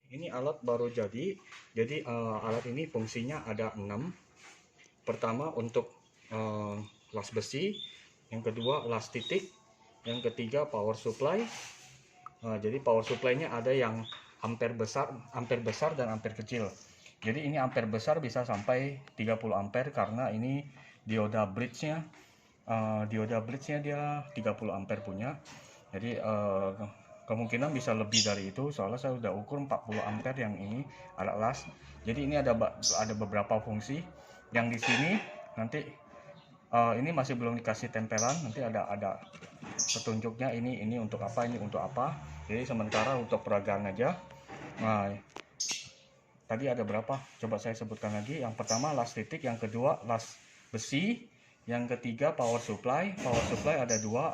Ini alat baru jadi. Jadi alat ini fungsinya ada 6. Pertama untuk las besi, yang kedua las titik, yang ketiga power supply. Jadi power supply-nya ada yang ampere besar dan ampere kecil. Jadi ini ampere besar bisa sampai 30 ampere karena ini dioda bridge-nya dia 30 ampere punya. Jadi kemungkinan bisa lebih dari itu soalnya saya udah ukur 40 ampere yang ini alat las. Jadi ini ada beberapa fungsi yang di sini nanti ini masih belum dikasih tempelan, nanti ada petunjuknya ini untuk apa, ini untuk apa. Jadi sementara untuk peragaan aja. Nah, tadi ada berapa? Coba saya sebutkan lagi. Yang pertama las titik, yang kedua las besi, yang ketiga power supply. Power supply ada dua,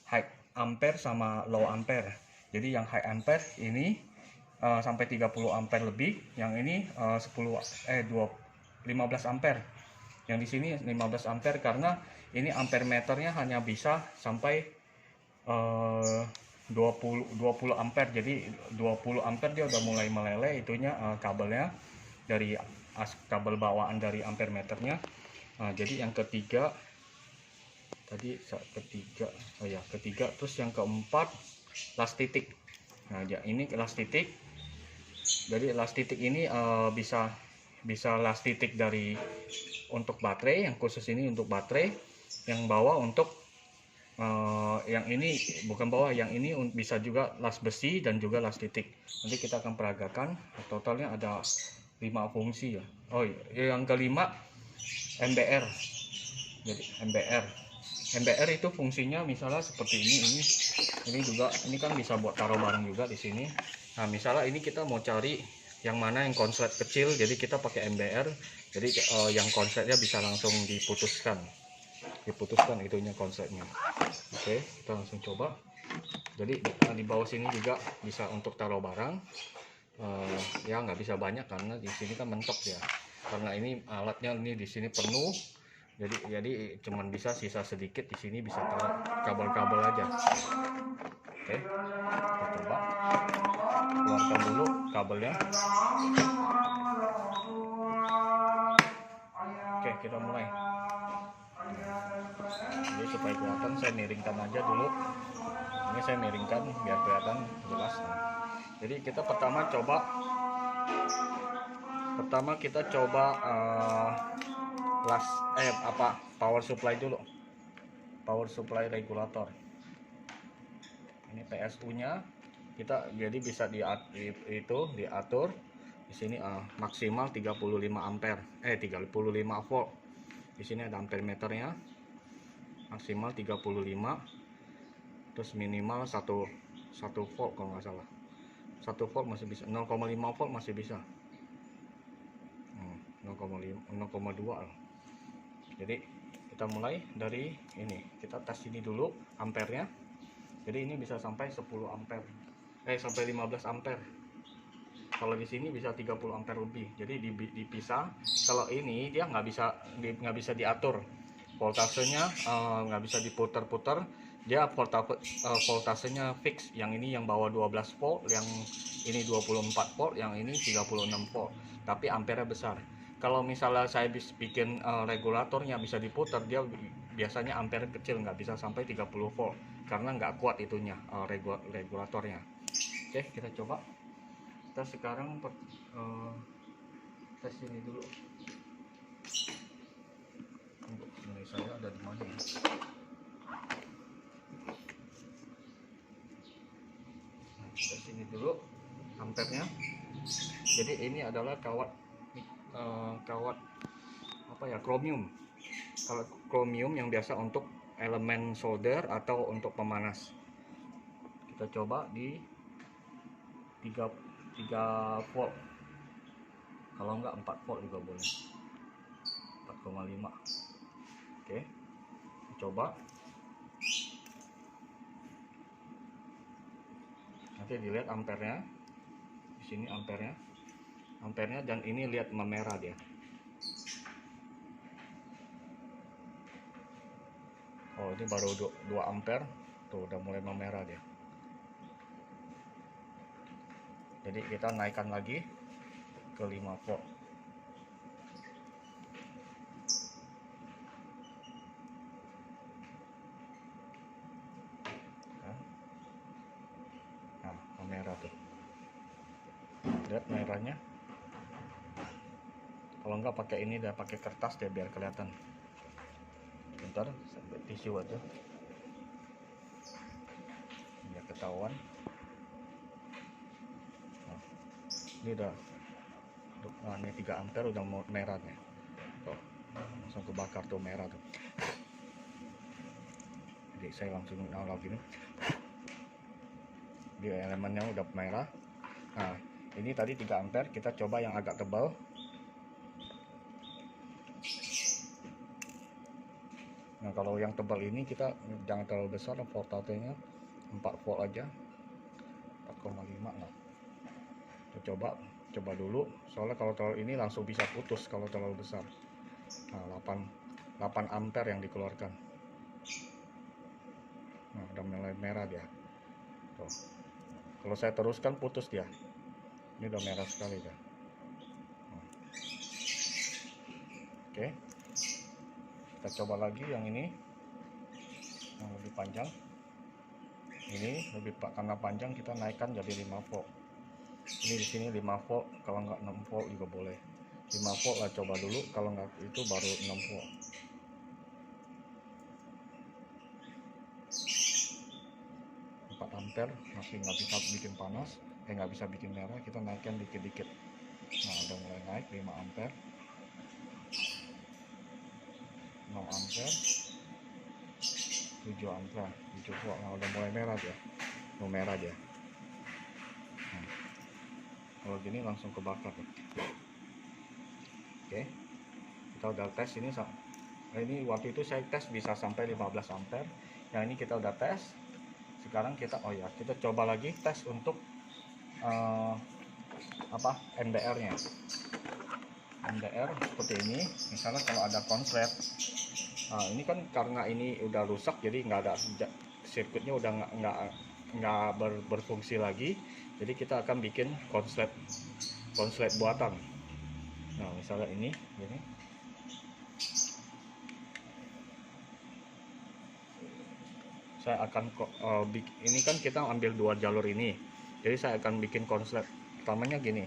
high ampere sama low ampere. Jadi yang high ampere ini sampai 30 ampere lebih, yang ini 15 ampere. Yang di sini 15 ampere karena ini ampere meternya hanya bisa sampai 20 ampere. Jadi 20 ampere dia udah mulai meleleh itunya, kabelnya dari kabel bawaan dari ampere meternya. Jadi yang ketiga tadi ketiga, terus yang keempat las titik. Nah ya, ini las titik. Jadi las titik ini bisa las titik dari untuk baterai, yang khusus ini untuk baterai, yang bawah untuk yang ini bukan bawah, yang ini bisa juga las besi dan juga las titik. Nanti kita akan peragakan. Totalnya ada 5 fungsi ya. Oh yang kelima MBR. Jadi MBR itu fungsinya misalnya seperti ini juga, ini kan bisa buat taruh barang juga di sini. Nah misalnya ini kita mau cari yang mana yang konslet kecil, jadi kita pakai MBR. Jadi yang konsletnya bisa langsung diputuskan itunya konsepnya. Oke, kita langsung coba. Jadi di bawah sini juga bisa untuk taruh barang. Ya nggak bisa banyak karena di sini kan mentok ya. Karena ini alatnya ini di sini penuh. Jadi cuman bisa sisa sedikit di sini, bisa taruh kabel-kabel aja. Oke, kita coba keluarkan dulu kabelnya. Oke, kita mulai. Jadi supaya kelihatan saya miringkan aja dulu. Ini saya miringkan biar kelihatan jelas. Jadi kita pertama kita coba power supply dulu. Power supply regulator. Ini PSU nya kita jadi bisa diatur di sini maksimal 35 ampere 35 volt. Di sini ada ampere meternya, maksimal 35, terus minimal 1 volt kalau nggak salah. 1 volt masih bisa, 0,5 volt masih bisa, 0,2 lah. Jadi kita mulai dari ini, kita tes ini dulu ampernya. Jadi ini bisa sampai 10 ampere, sampai 15 ampere. Kalau di sini bisa 30 ampere lebih. Jadi dipisah. Kalau ini dia nggak bisa diatur voltasenya, nggak bisa diputar-putar. Dia voltasenya fix. Yang ini yang bawah 12 volt, yang ini 24 volt, yang ini 36 volt. Tapi ampere besar. Kalau misalnya saya bikin regulatornya bisa diputar, dia biasanya ampere kecil, nggak bisa sampai 30 volt karena nggak kuat itunya regulatornya. Oke, kita coba. Kita sekarang tes ini dulu. Ini saya ada di mana ya? Tes ini dulu ampernya. Jadi ini adalah kawat chromium. Kalau chromium yang biasa untuk elemen solder atau untuk pemanas. Kita coba di 3 volt. Kalau enggak 4 volt juga boleh. 4,5. Oke. Coba. Nanti dilihat ampernya. Di sini ampernya. Dan ini lihat memerah dia. Oh, ini baru 2 ampere. Tuh udah mulai memerah dia. Jadi kita naikkan lagi ke 5 volt. Nah, merah tuh. Lihat merahnya. Kalau enggak pakai ini, udah pakai kertas deh biar kelihatan. Bentar, sampai tisu aja biar ketahuan. Nah, ini udah, ini 3 ampere udah merah nih. Tuh, langsung kebakar tuh merah tuh. Jadi saya langsung nyala gini. Di elemennya udah merah. Nah, ini tadi 3 ampere, kita coba yang agak tebal. Nah, kalau yang tebal ini kita jangan terlalu besar, voltasinya 4 volt aja, 4,5 lah. Kita coba dulu, soalnya kalau terlalu ini langsung bisa putus kalau terlalu besar. Nah, 8 ampere yang dikeluarkan. Nah, udah mulai merah dia. Tuh. Kalau saya teruskan putus dia. Ini udah merah sekali dia. Oke. Kita coba lagi yang ini. Yang lebih panjang. Ini lebih karena panjang kita naikkan jadi 5 volt. Ini di sini 5 volt, kalau nggak 6 volt juga boleh. 5 volt lah coba dulu, kalau nggak itu baru 6 volt. Ampere masih nggak bisa bikin panas, nggak bisa bikin merah, kita naikkan dikit-dikit. Nah, udah mulai naik 5 ampere, 6 ampere, 7 ampere, 7 volt. Nah, udah mulai merah dia, mau merah dia. Nah, kalau gini langsung kebakar. Oke, kita udah tes ini. Ini waktu itu saya tes bisa sampai 15 ampere. Yang ini kita udah tes. Sekarang kita kita coba lagi tes untuk MDR-nya. MDR seperti ini. Misalnya kalau ada konslet, nah ini kan karena ini udah rusak, jadi nggak ada sirkuitnya, udah nggak berfungsi lagi. Jadi kita akan bikin konslet buatan. Nah, misalnya ini gini. Saya akan ini kan kita ambil 2 jalur ini, jadi saya akan bikin konslet pertamanya gini.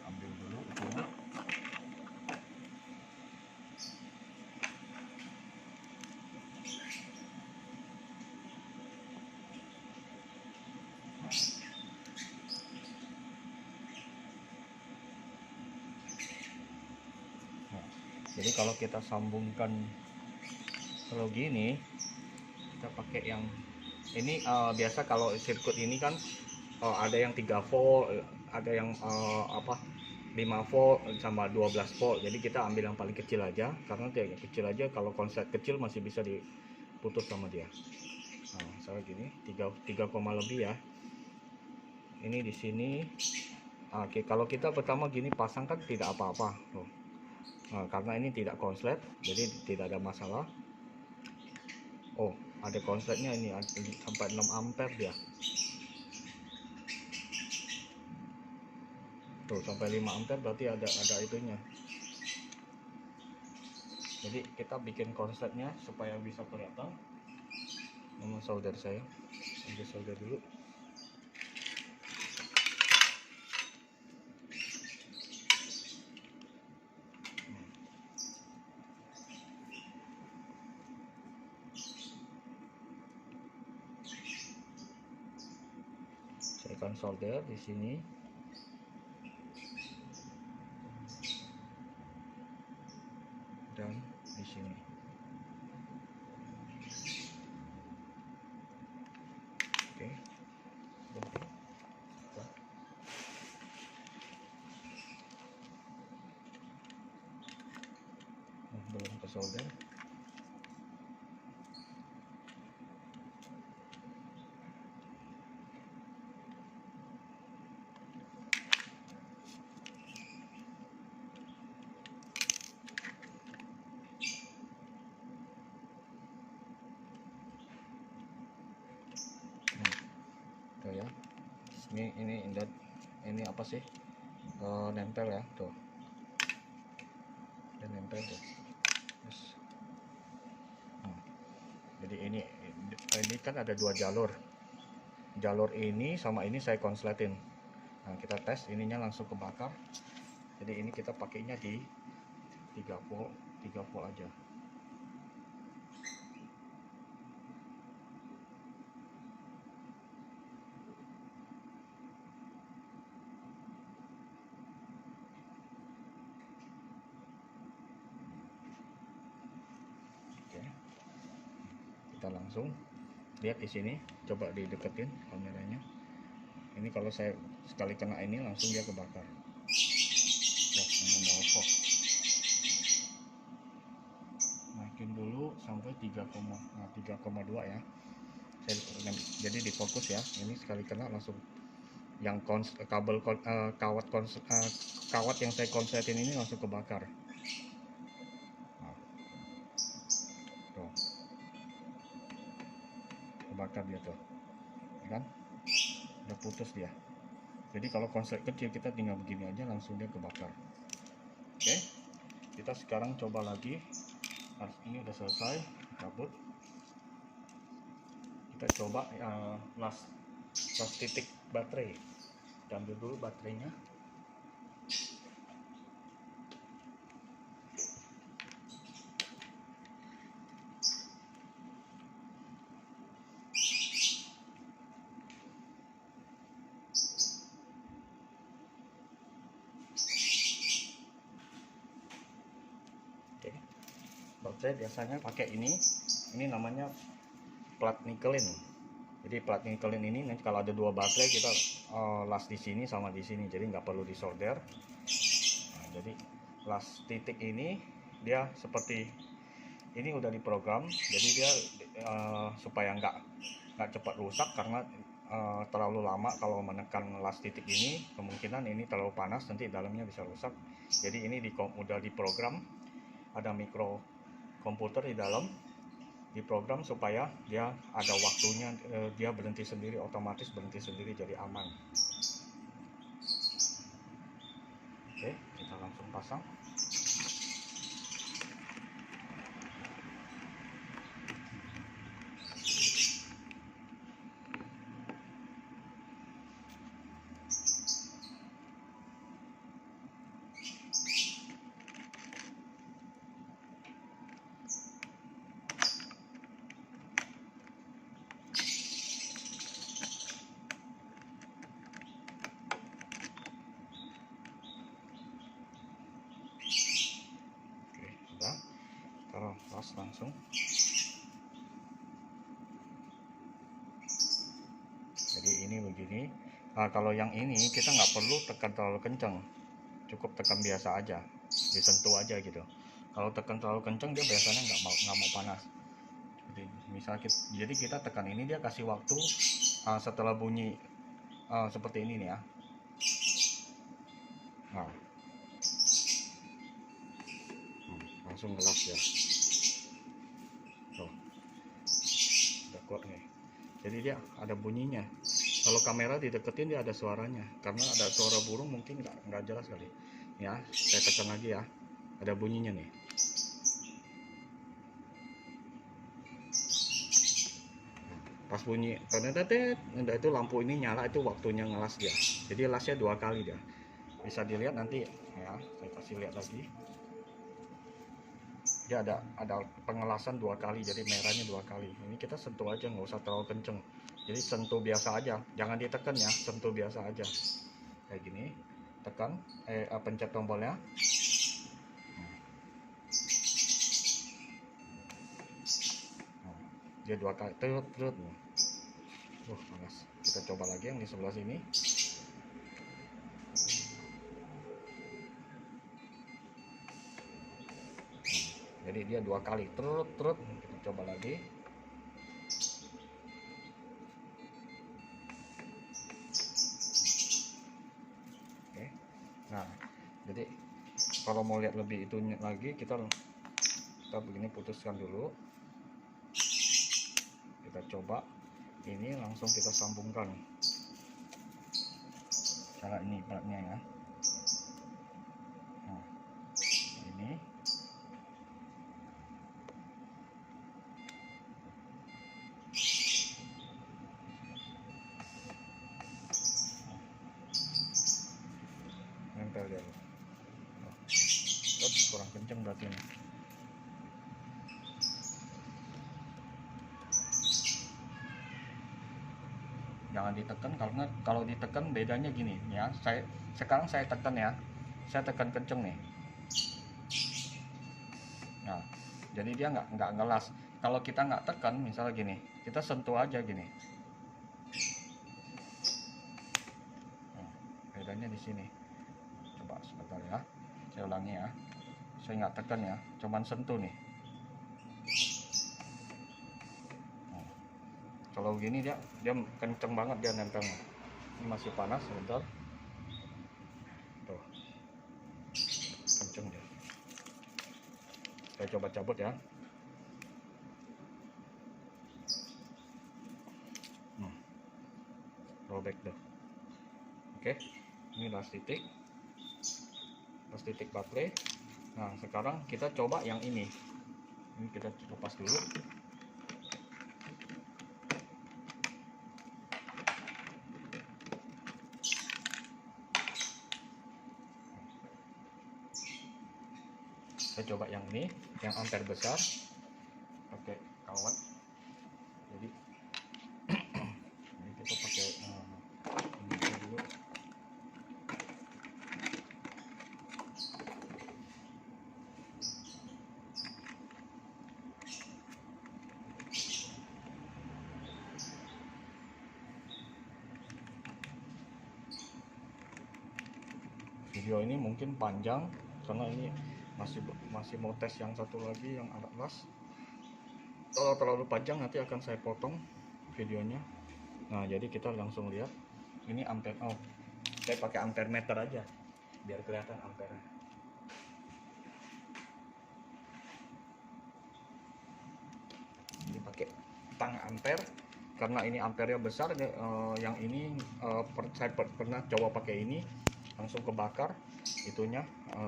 Ambil dulu itunya. Nah, jadi kalau kita sambungkan kalau gini, kita pakai yang ini. Biasa kalau sirkuit ini kan ada yang 3 volt, ada yang 5 volt sama 12 volt. Jadi kita ambil yang paling kecil aja, karena yang kecil aja, kalau konslet kecil masih bisa diputus sama dia. Nah, misalnya gini, 3, lebih ya. Ini di sini. Oke, kalau kita pertama gini pasang kan tidak apa-apa. Nah, karena ini tidak konslet, jadi tidak ada masalah. Oh, ada konsletnya ini sampai 6 ampere dia. Tuh, sampai 5 ampere berarti ada itunya. Jadi kita bikin konsletnya supaya bisa kelihatan. Nomor solder saya, ambil solder dulu. Saya akan solder di sini. Dan di sini. Oke. Belum ke solder. Ya, ini apa sih, nempel ya tuh, dan nempel tuh. Yes. Jadi ini kan ada dua jalur ini sama ini saya konsletin. Nah, kita tes ininya langsung kebakar. Jadi ini kita pakainya di 3 volt aja. Oke. Kita langsung lihat di sini, coba dideketin kameranya. Ini kalau saya sekali kena ini langsung dia kebakar. Wah, ini mau kok. Naikin dulu sampai 3,2 ya. Jadi difokus ya. Ini sekali kena langsung yang kawat yang saya konsletin ini langsung kebakar. Nah, tuh. Kebakar dia tuh. Ya kan? Udah putus dia. Jadi kalau konslet kecil kita tinggal begini aja langsung dia kebakar. Oke, kita sekarang coba lagi. Nah, ini udah selesai, cabut. Kita coba las titik baterai. Kita ambil dulu baterainya. Oke, baterai biasanya pakai ini namanya plat nikelin. Jadi plat nikelin ini nanti kalau ada dua baterai kita las di sini sama di sini, jadi nggak perlu disolder. Nah, jadi las titik ini dia seperti ini udah diprogram, jadi dia supaya nggak cepat rusak, karena terlalu lama kalau menekan las titik ini kemungkinan ini terlalu panas nanti dalamnya bisa rusak. Jadi ini udah diprogram, ada mikro komputer di dalam, diprogram supaya dia ada waktunya, dia berhenti sendiri, otomatis berhenti sendiri, jadi aman. Oke, kita langsung pasang. Taruh las langsung. Jadi ini begini. Nah, kalau yang ini kita nggak perlu tekan terlalu kencang, cukup tekan biasa aja, disentuh aja gitu. Kalau tekan terlalu kencang dia biasanya nggak mau panas. Jadi kita tekan ini, dia kasih waktu setelah bunyi seperti ini nih ya. Nah, langsung ngelas ya. Tuh, udah kuat nih. Jadi dia ada bunyinya. Kalau kamera dideketin dia ada suaranya, karena ada suara burung mungkin nggak jelas kali. Ya, saya tekan lagi ya. Ada bunyinya nih. Pas bunyi tetet, itu lampu ini nyala, itu waktunya ngelas dia. Jadi lasnya 2 kali dia. Bisa dilihat nanti ya, saya kasih lihat lagi. Dia ada pengelasan 2 kali, jadi merahnya 2 kali. Ini kita sentuh aja, nggak usah terlalu kenceng. Jadi sentuh biasa aja, jangan ditekan ya, sentuh biasa aja. Kayak gini, tekan, pencet tombolnya. Dia 2 kali, terus. Panas. Kita coba lagi yang di sebelah sini. Jadi dia 2 kali, terus. Kita coba lagi. Oke. Nah, jadi kalau mau lihat lebih itu lagi, kita begini, putuskan dulu. Kita coba ini, langsung kita sambungkan. masalah ini platnya ya. Nah, ini nempel dia. Kurang kenceng berarti ini. Jangan ditekan, karena kalau ditekan bedanya gini ya. Sekarang saya tekan ya, saya tekan kenceng nih. Nah, jadi dia nggak ngelas. Kalau kita nggak tekan, misalnya gini, kita sentuh aja gini. Nah, bedanya di sini. Coba sebentar ya, saya ulangi ya. Saya nggak tekan ya, cuman sentuh nih. Kalau gini dia kenceng banget, dia nempelnya. Ini masih panas, sebentar. Tuh, kenceng dia. Saya coba cabut ya. Rollback tuh. Oke, ini last titik baterai. Nah, sekarang kita coba yang ini. Ini kita lepas dulu. Saya coba yang ini, yang ampere besar, pakai kawat. Jadi ini kita pakai ini dulu. Video ini mungkin panjang karena ini masih mau tes yang satu lagi yang alat las. Kalau terlalu panjang nanti akan saya potong videonya. Nah, jadi kita langsung lihat ini ampere. Oh, saya pakai ampere meter aja biar kelihatan ampere. Ini pakai tang ampere karena ini ampernya besar. Yang ini saya pernah coba pakai ini, langsung kebakar itunya,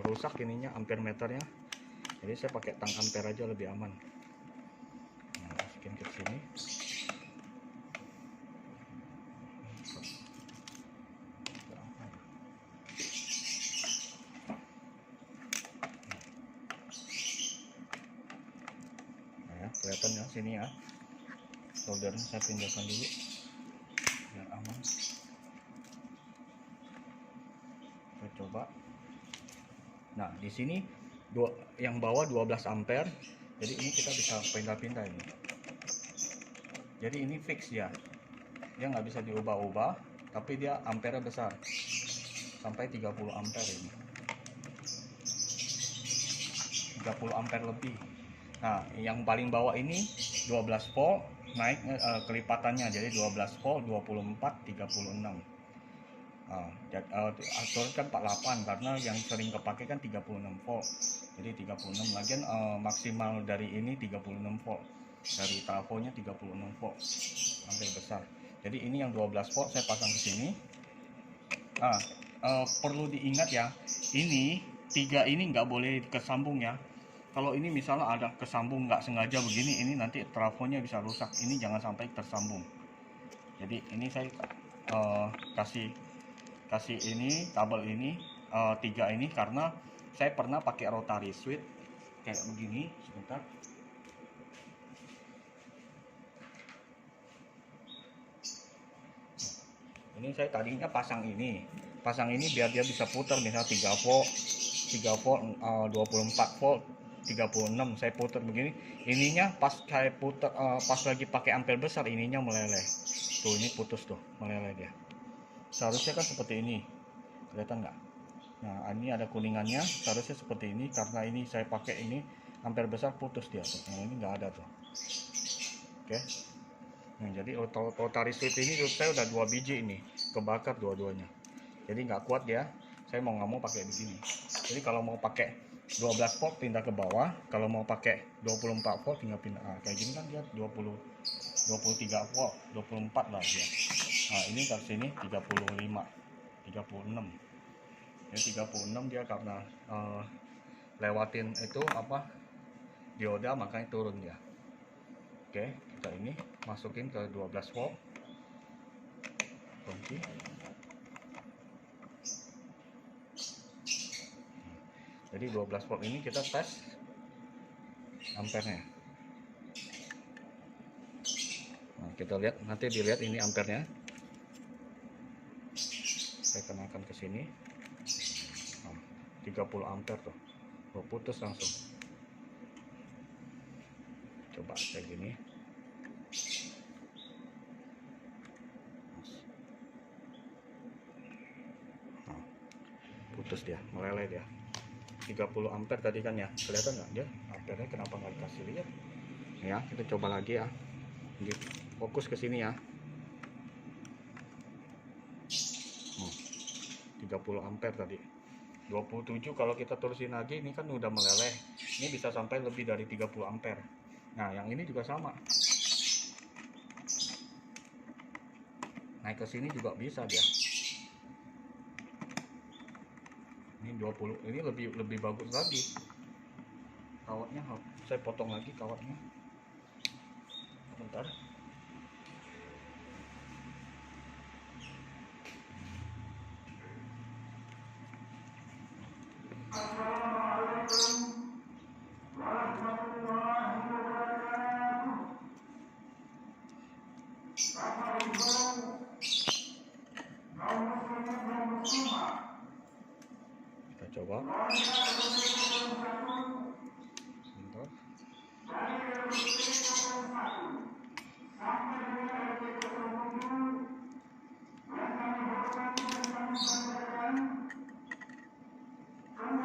rusak ininya ampere meternya. Jadi saya pakai tang ampere aja, lebih aman. Nah, masukin ke sini. Nah ya, kelihatan ya sini ya. Soldernya saya pindahkan dulu biar aman. Saya coba. Nah, di sini yang bawah 12 ampere. Jadi ini kita bisa pindah-pindah ini. Jadi ini fix ya. Dia nggak bisa diubah-ubah, tapi dia ampere besar. Sampai 30 ampere ini. 30 ampere lebih. Nah, yang paling bawah ini 12 volt, naik kelipatannya jadi 12 volt, 24, 36. Aturan kan 48 karena yang sering kepake kan 36 volt. Jadi 36 lagian maksimal dari ini 36 volt. Dari trafonya 36 volt. Sampai besar. Jadi ini yang 12 volt saya pasang ke sini. Perlu diingat ya, ini 3 ini nggak boleh kesambung ya. Kalau ini misalnya ada kesambung nggak sengaja begini, ini nanti trafonya bisa rusak. Ini jangan sampai tersambung. Jadi ini saya kasih ini kabel ini 3 ini karena saya pernah pakai rotary switch kayak begini. Sebentar. Ini saya tadinya pasang ini biar dia bisa putar, misalnya 3 volt 24 volt 36 saya putar begini. Ininya pas saya putar pas lagi pakai ampere besar, ininya meleleh tuh, ini putus tuh, meleleh dia. Seharusnya kan seperti ini, kelihatan nggak? Nah, ini ada kuningannya, seharusnya seperti ini. Karena ini saya pakai ini ampere besar, putus dia tuh. Nah, ini nggak ada tuh. Oke. Nah, jadi rotary switch ini saya udah 2 biji ini kebakar dua-duanya. Jadi nggak kuat dia. Saya mau nggak mau pakai begini. Jadi kalau mau pakai 12 volt pindah ke bawah, kalau mau pakai 24 volt tinggal pindah. Kayak gini kan dia 23 volt, 24 lah dia. Nah, ini ke sini 35. 36. Ini 36 dia karena lewatin itu apa dioda, makanya turun ya. Oke, kita ini masukin ke 12 volt kunci. Jadi 12 volt ini kita tes ampernya. Nah, kita lihat, nanti dilihat ini ampernya. Saya kenakan ke sini. Nah, 30 ampere tuh. Oh, putus langsung. Coba kayak gini. Nah, putus dia, meleleh dia. 30 ampere tadi kan ya, kelihatan nggak dia ampernya, kenapa nggak dikasih lihat ya. Kita coba lagi ya, fokus ke sini ya. 30 ampere tadi, 27 kalau kita terusin lagi ini kan udah meleleh, ini bisa sampai lebih dari 30 ampere. Nah yang ini juga sama, naik ke sini juga bisa dia. Ini 20, ini lebih bagus lagi kawatnya. Saya potong lagi kawatnya bentar. Kita coba bentar.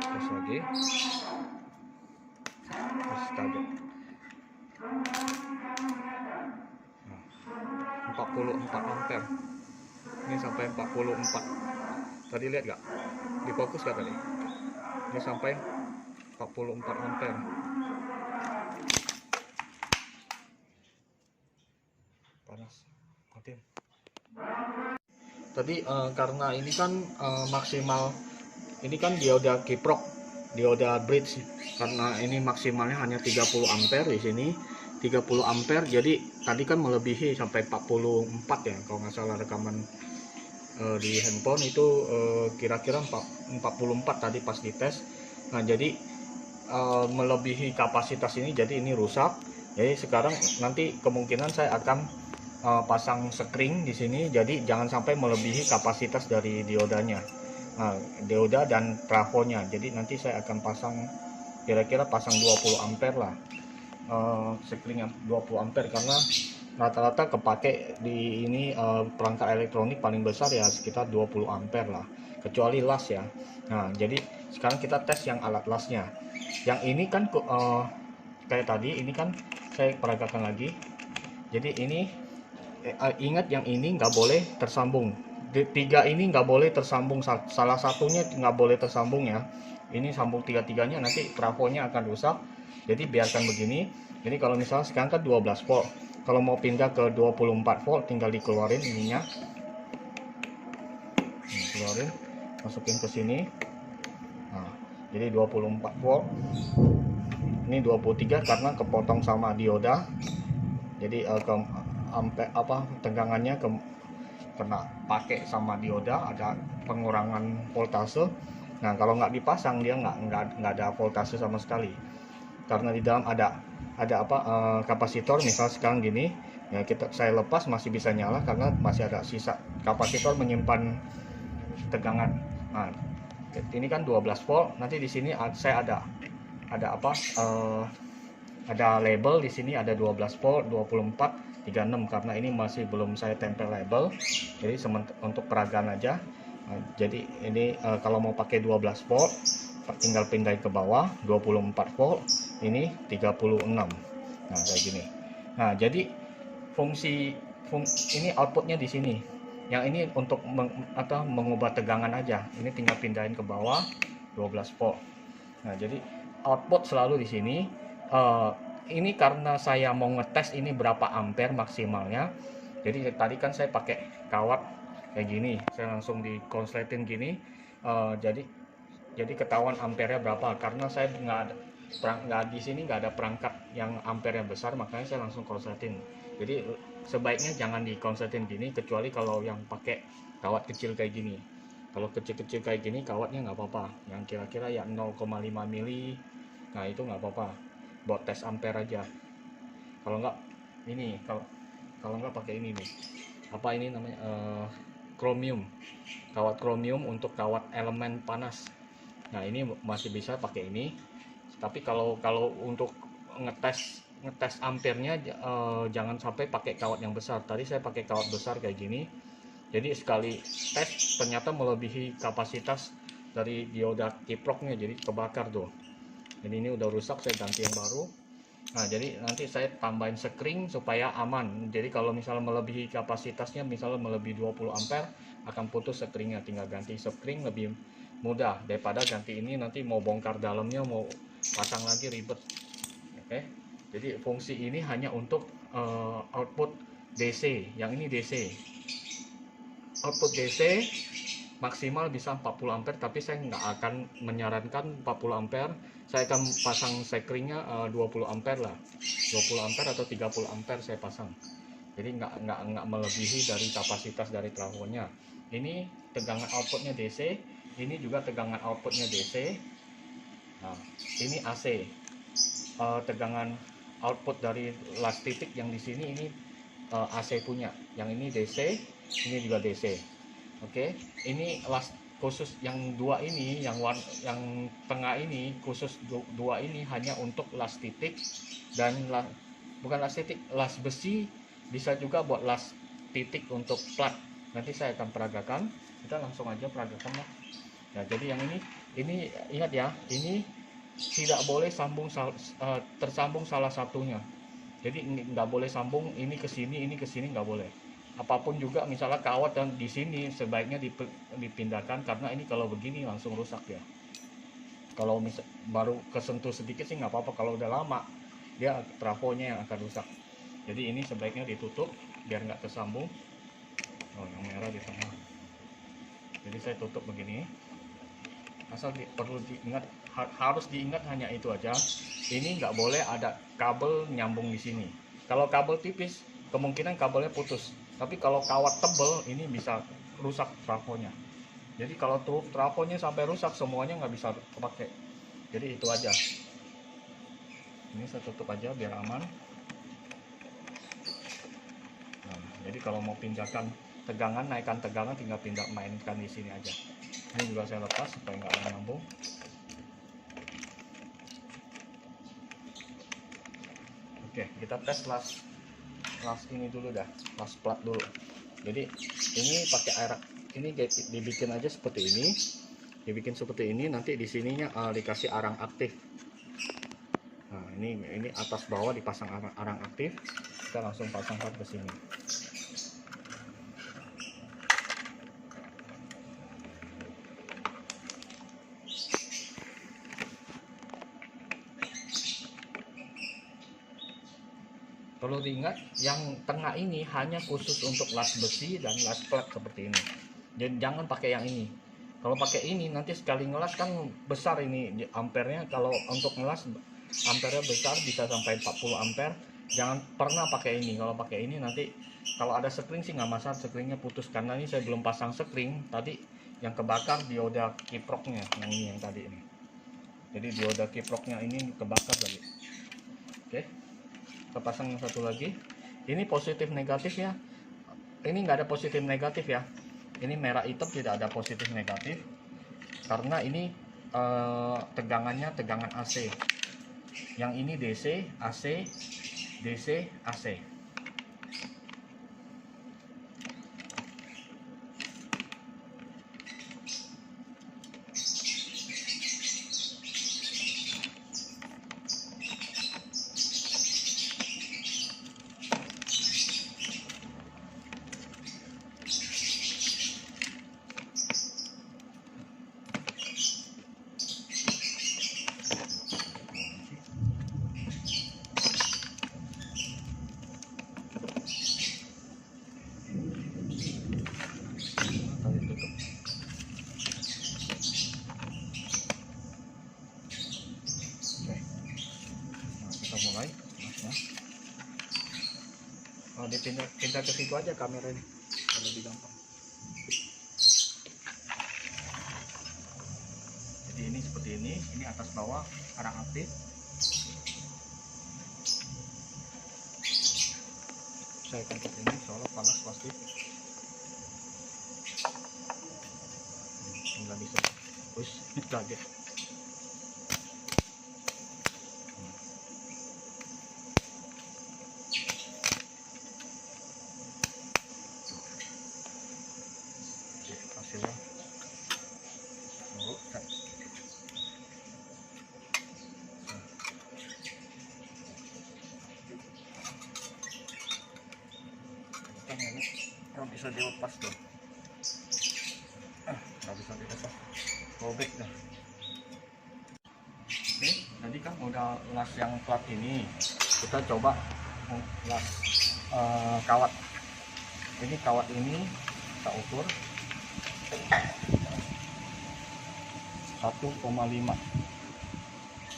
Terus lagi terus target. Nah, 44 ampere ini sampai 44 tadi, lihat gak difokus gak tadi, ini sampai 44 ampere. Panas, matiin tadi karena ini kan maksimal, ini kan dioda kiprok, dioda bridge, karena ini maksimalnya hanya 30 ampere di sini, 30 ampere, jadi tadi kan melebihi sampai 44 ya kalau nggak salah rekaman di handphone itu, kira-kira 44 tadi pas dites. Nah jadi melebihi kapasitas ini, jadi ini rusak. Jadi sekarang nanti kemungkinan saya akan pasang skring di sini, jadi jangan sampai melebihi kapasitas dari diodanya. Nah, dioda dan trafonya. Jadi nanti saya akan pasang, kira-kira pasang 20 ampere lah, skring 20 ampere, karena rata-rata kepake di ini perangkat elektronik paling besar ya sekitar 20 ampere lah, kecuali las ya. Nah jadi sekarang kita tes yang alat lasnya. Yang ini kan kayak tadi, ini kan saya peragakan lagi. Jadi ini ingat, yang ini nggak boleh tersambung, tiga ini nggak boleh tersambung, salah satunya nggak boleh tersambung ya. Ini sambung tiga-tiganya, nanti trafonya akan rusak. Jadi biarkan begini. Jadi kalau misalnya sekarang kan 12 volt, kalau mau pindah ke 24 volt tinggal dikeluarin ininya, keluarin, masukin ke sini. Nah, jadi 24 volt, ini 23 karena kepotong sama dioda. Jadi ke ampere apa tegangannya kena pakai sama dioda, ada pengurangan voltase. Nah kalau nggak dipasang dia nggak ada voltase sama sekali, karena di dalam ada apa kapasitor. Misal sekarang gini ya, saya lepas masih bisa nyala karena masih ada sisa kapasitor menyimpan tegangan. Nah ini kan 12 volt, nanti di sini saya ada apa ada label di sini, ada 12 volt, 24, 36, karena ini masih belum saya tempel label, jadi untuk peragaan aja. Nah, jadi ini kalau mau pakai 12 volt tinggal pindahin ke bawah, 24 volt ini 36. Nah kayak gini. Nah jadi fungsi ini outputnya di sini. Yang ini untuk mengubah tegangan aja, ini tinggal pindahin ke bawah 12 volt. Nah jadi output selalu di sini. Ini karena saya mau ngetes ini berapa ampere maksimalnya, jadi tadi kan saya pakai kawat kayak gini. Saya langsung dikonsletin gini. Jadi ketahuan ampernya berapa, karena saya nggak di sini nggak ada perangkat yang ampernya besar, makanya saya langsung konsletin. Jadi sebaiknya jangan dikonsletin gini, kecuali kalau yang pakai kawat kecil kayak gini. Kalau kecil-kecil kayak gini kawatnya nggak apa-apa, yang kira-kira ya 0,5 mili, nah itu nggak apa-apa, buat tes ampere aja. Kalau nggak ini, kalau nggak pakai ini nih, apa ini namanya, kromium, kawat kromium untuk kawat elemen panas. Nah ini masih bisa pakai ini, tapi kalau untuk ngetes ampernya, jangan sampai pakai kawat yang besar. Tadi saya pakai kawat besar kayak gini, jadi sekali tes ternyata melebihi kapasitas dari dioda kiproknya, jadi kebakar tuh. Jadi ini udah rusak, saya ganti yang baru. Nah jadi nanti saya tambahin sekring supaya aman. Jadi kalau misalnya melebihi kapasitasnya, misalnya melebihi 20 ampere, akan putus sekringnya. Tinggal ganti sekring, lebih mudah daripada ganti ini nanti mau bongkar dalamnya, mau pasang lagi ribet. Oke, jadi fungsi ini hanya untuk output DC. Yang ini DC, output DC maksimal bisa 40 ampere, tapi saya nggak akan menyarankan 40 ampere. Saya akan pasang sekringnya 20 ampere lah, 20 ampere atau 30 ampere saya pasang. Jadi nggak melebihi dari kapasitas dari trafonya. Ini tegangan outputnya DC, ini juga tegangan outputnya DC. Nah, ini AC, tegangan output dari las titik yang di sini ini AC punya. Yang ini DC, ini juga DC. Oke, ini las khusus yang dua ini, yang tengah ini, khusus dua ini hanya untuk las titik dan bukan las titik, las besi, bisa juga buat las titik untuk plat. Nanti saya akan peragakan, kita langsung aja peragakan lah. Nah, jadi yang ini ingat ya, ini tidak boleh tersambung salah satunya. Jadi nggak boleh sambung ini ke sini nggak boleh. Apapun juga, misalnya kawat dan di sini sebaiknya dipindahkan, karena ini kalau begini langsung rusak ya. Kalau baru kesentuh sedikit sih nggak apa-apa, kalau udah lama dia trafonya yang akan rusak. Jadi ini sebaiknya ditutup biar nggak tersambung. Oh, yang merah di tengah. Jadi saya tutup begini. Asal perlu diingat, harus diingat hanya itu aja. Ini nggak boleh ada kabel nyambung di sini. Kalau kabel tipis, kemungkinan kabelnya putus. Tapi kalau kawat tebel, ini bisa rusak trafonya. Jadi kalau trafonya sampai rusak, semuanya nggak bisa kepake. Jadi itu aja. Ini saya tutup aja biar aman. Nah, jadi kalau mau pindahkan tegangan, naikkan tegangan, tinggal mainkan di sini aja. Ini juga saya lepas supaya nggak ada nyambung. Oke, kita tes las ini dulu dah, las plat dulu. Jadi ini pakai air, ini dibikin aja seperti ini, nanti di sininya dikasih arang aktif. Nah ini atas bawah dipasang arang aktif, kita langsung pasangkan ke sini. Perlu diingat, yang tengah ini hanya khusus untuk las besi dan las plat seperti ini. Jadi jangan pakai yang ini. Kalau pakai ini nanti sekali ngelas kan besar ini ampernya. Kalau untuk ngelas ampernya besar, bisa sampai 40 ampere. Jangan pernah pakai ini. Kalau pakai ini nanti kalau ada sekring sih nggak masalah, sekringnya putus, karena ini saya belum pasang sekring. Tadi yang kebakar dioda kiproknya, yang ini yang tadi ini. Jadi dioda kiproknya ini kebakar tadi. Oke. Kita pasang yang satu lagi. Ini positif negatif ya, ini nggak ada positif negatif ya, ini merah hitam, tidak ada positif negatif, karena ini tegangannya tegangan AC. Yang ini DC, AC, DC, AC. ya. Oh, dipindah ke situ aja kameranya, lebih gampang. Jadi ini seperti ini atas bawah sekarang aktif. Saya akan pakai ini soalnya panas pasti. Nggak bisa, terus kaget. Hasilnya nggak bisa dilepas tuh, nggak bisa dilepas, robek dah. Oke, tadi kan udah las yang plat ini, kita coba las kawat. Ini kawat ini kita ukur 1,5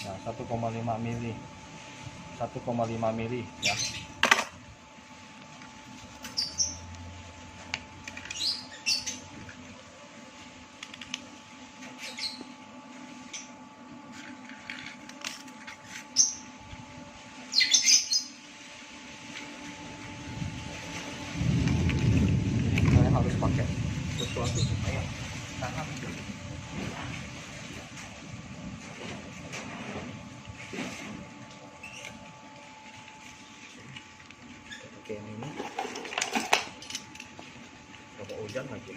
ya, 1,5 mili, 1,5 mili ya. Saya harus pakai sesuatu supaya tahan. Oke, ini coba hujan lagi.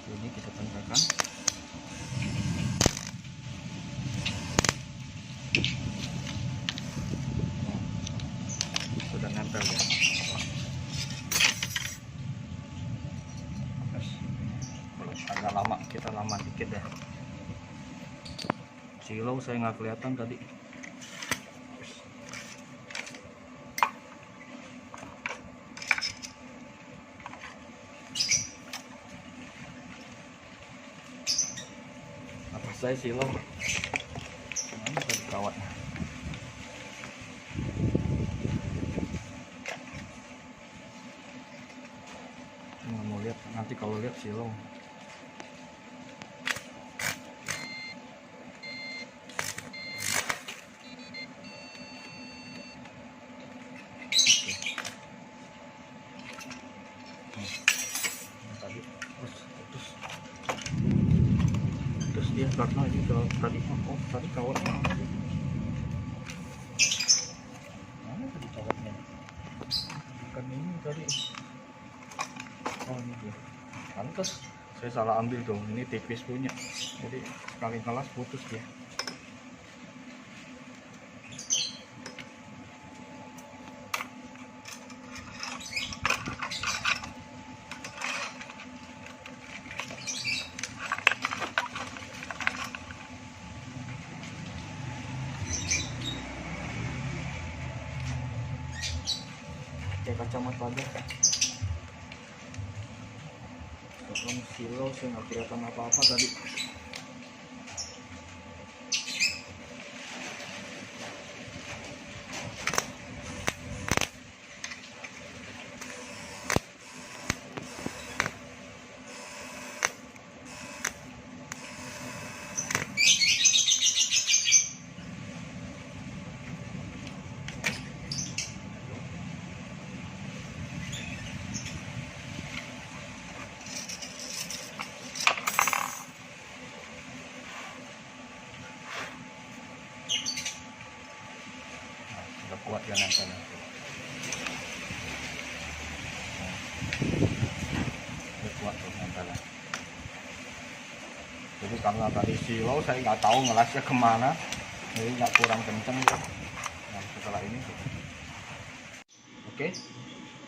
Ini kita tempelkan. Sudah nempel ya. Agak lama, kita lama dikit ya. Silau saya nggak kelihatan tadi. Apa saya silau? Mana tadi kawatnya? Nggak mau lihat, nanti kalau lihat silau. Tadi terus dia karena ini tadi tadi kawatnya mana tadi kawatnya, bukan ini tadi. Oh ini dia, pantas saya salah ambil tuh, ini tipis punya, jadi sekali kelas putus dia. Kayak kacamata aja. Kamu silau saya nggak kelihatan apa-apa tadi. Udah kuat ya nempelnya. Udah kuat tuh nempelnya. Jadi karena tadi silau saya nggak tahu ngelasnya kemana, jadi nggak kurang kenceng ya. Nah setelah ini, oke,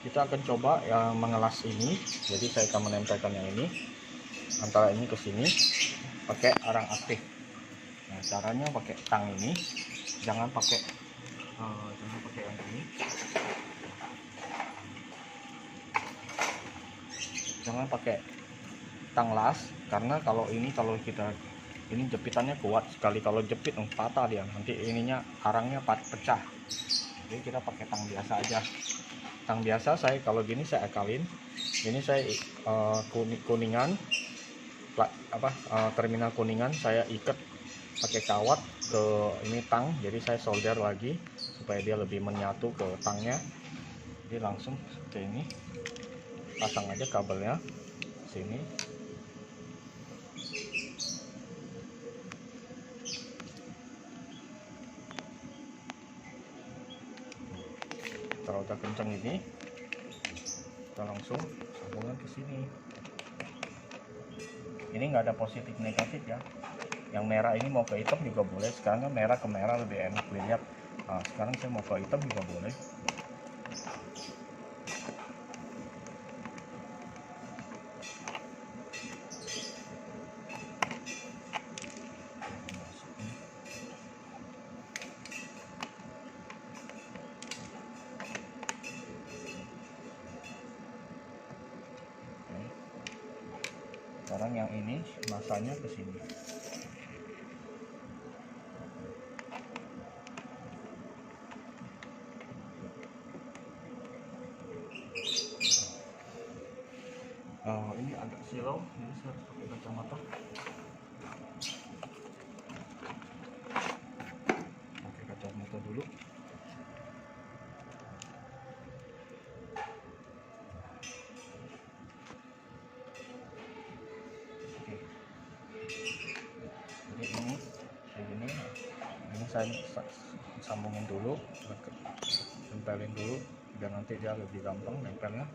kita akan coba yang mengelas ini. Jadi saya akan menempelkan yang ini antara ini ke sini pakai arang aktif. Nah caranya pakai tang ini, jangan pakai yang ini, jangan pakai tang las, karena kalau kita ini jepitannya kuat sekali, kalau jepit patah dia nanti, ininya arangnya pecah. Jadi kita pakai tang biasa aja. Tang biasa saya kalau gini saya akalin, ini saya kuningan terminal kuningan saya ikat pakai kawat ke ini tang, jadi saya solder lagi supaya dia lebih menyatu ke tangnya. Jadi langsung seperti ini, pasang aja kabelnya sini. Kalau udah kencang ini, kita langsung sambungan ke sini. Ini nggak ada positif negatif ya. Yang merah ini mau ke hitam juga boleh. Sekarang kan merah ke merah lebih enak dilihat. Nah, sekarang saya mau ke hitam juga boleh. Sekarang yang ini masanya ke sini. Ini agak silau, ini saya harus pakai kacamata. Pakai kacamata dulu. Oke. Jadi ini kayak gini. Ini saya sambungin dulu, tempelin dulu biar nanti dia lebih gampang nempelnya.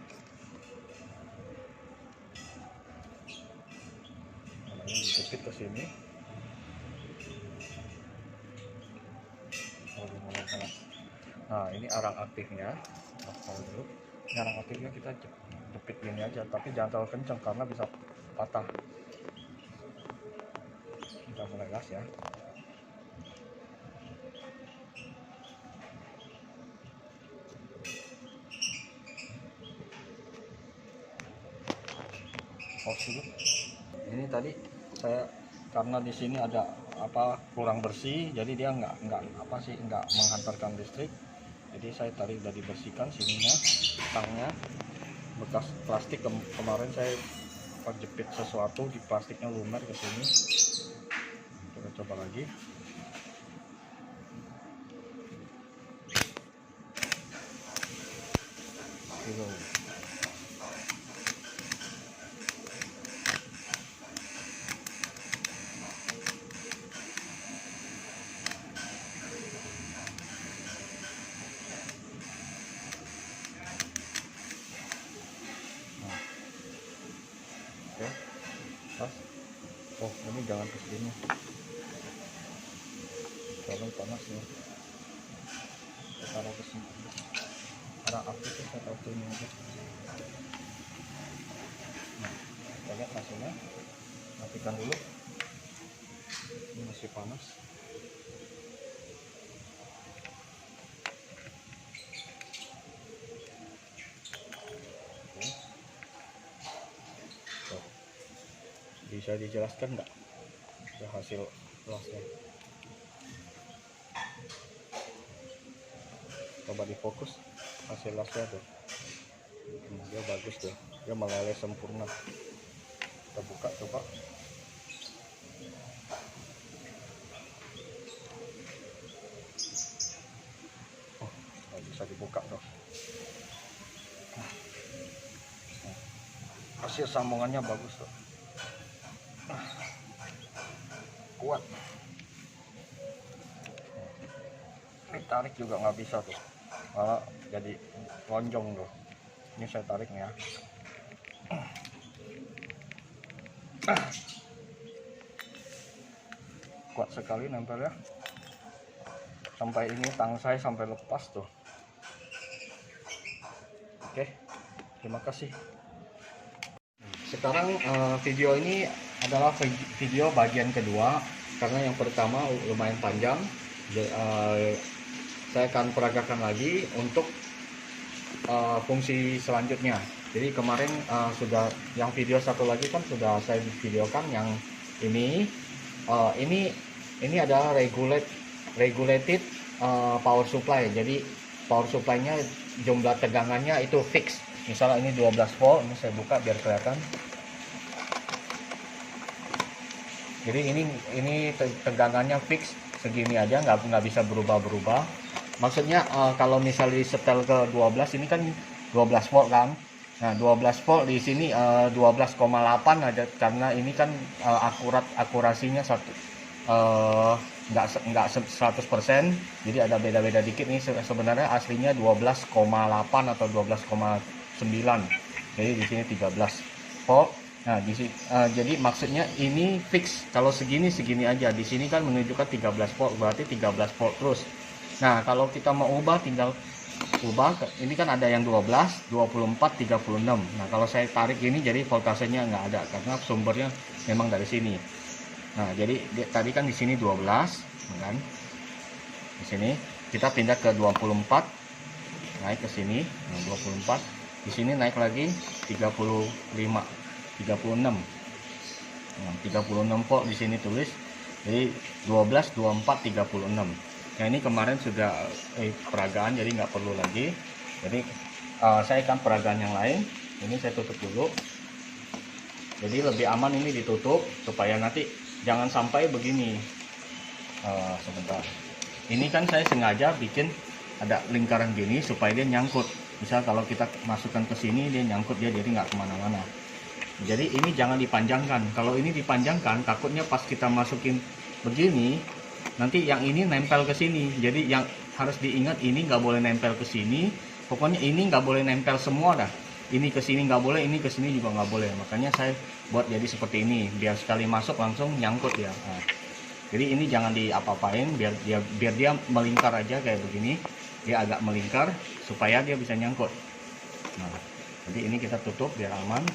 Ini dijepit ke sini. Nah ini arang aktifnya. Dulu. Ini arang aktifnya kita jepit gini aja, tapi jangan terlalu kencang karena bisa patah. Kita mulai gas ya. Ini tadi saya karena di sini ada kurang bersih, jadi dia nggak menghantarkan listrik. Jadi saya tadi udah dibersihkan sininya, tangnya, bekas plastik kemarin saya jepit sesuatu di plastiknya lumer ke sini. Kita coba lagi. Oke, pas. Oh ini jangan ke sini, terlalu panas ya. Kita taruh ke sini. Arang aktif saya taruh ke ini aja. Nah, kita lihat hasilnya. Matikan dulu. Ini masih panas. Bisa dijelaskan nggak hasil lasnya? Coba difokus hasil lasnya tuh. Dia bagus tuh, dia meleleh sempurna. Kita buka coba. Oh, bisa dibuka tuh. Hasil sambungannya bagus tuh, kuat. Ini tarik juga nggak bisa tuh, malah jadi lonjong tuh. Ini saya tarik nih ya. Kuat sekali nempelnya, sampai ini tang saya sampai lepas tuh. Oke, terima kasih. Sekarang video ini adalah video bagian kedua, karena yang pertama lumayan panjang. Saya akan peragakan lagi untuk fungsi selanjutnya. Jadi kemarin sudah yang video satu lagi kan sudah saya videokan, yang ini adalah regulated power supply. Jadi power supply-nya jumlah tegangannya itu fix. Misalnya ini 12 volt, ini saya buka biar kelihatan. Jadi ini tegangannya fix segini aja, nggak bisa berubah-berubah. Maksudnya kalau misalnya disetel ke 12, ini kan 12 volt kan. Nah 12 volt di sini 12,8 aja, karena ini kan akurasinya nggak 100%, jadi ada beda-beda dikit. Nih sebenarnya aslinya 12,8 atau 12,9, jadi di sini 13 volt. Nah jadi maksudnya ini fix, kalau segini aja. Di sini kan menunjukkan 13 volt, berarti 13 volt terus. Nah kalau kita mau ubah, tinggal ubah. Ini kan ada yang 12, 24, 36. Nah kalau saya tarik ini, jadi voltasenya nggak ada, karena sumbernya memang dari sini. Nah jadi tadi kan di sini 12 kan, di sini kita pindah ke 24, naik ke sini. Nah 24 di sini naik lagi 35, 36. Nah 36 volt di sini tulis, jadi 12, 24, 36. Nah ini kemarin sudah peragaan, jadi nggak perlu lagi. Jadi saya akan peragaan yang lain. Ini saya tutup dulu, jadi lebih aman ini ditutup, supaya nanti jangan sampai begini. Sebentar, ini kan saya sengaja bikin ada lingkaran gini supaya dia nyangkut. Misal kalau kita masukkan ke sini, dia nyangkut, dia jadi nggak kemana-mana. Jadi ini jangan dipanjangkan. Kalau ini dipanjangkan, takutnya pas kita masukin begini, nanti yang ini nempel ke sini. Jadi yang harus diingat, ini nggak boleh nempel ke sini. Pokoknya ini nggak boleh nempel semua dah. Ini ke sini nggak boleh, ini ke sini juga nggak boleh. Makanya saya buat jadi seperti ini, biar sekali masuk langsung nyangkut ya. Nah, jadi ini jangan diapa-apain, biar dia melingkar aja kayak begini. Dia agak melingkar supaya dia bisa nyangkut. Nah, jadi ini kita tutup biar aman,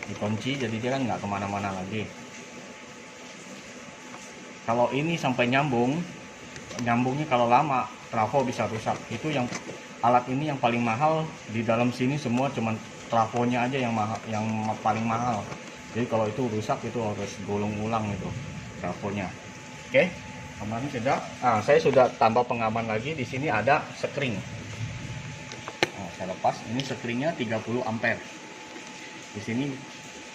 dikunci, jadi dia kan nggak kemana-mana lagi. Kalau ini sampai nyambungnya kalau lama, trafo bisa rusak. Itu yang alat ini yang paling mahal di dalam sini, semua cuman trafonya aja yang mahal, yang paling mahal. Jadi kalau itu rusak, itu harus gulung ulang itu trafonya. Oke, aman sudah. Saya sudah tambah pengaman lagi. Di sini ada sekring. Saya lepas. Ini sekringnya 30 ampere. Di sini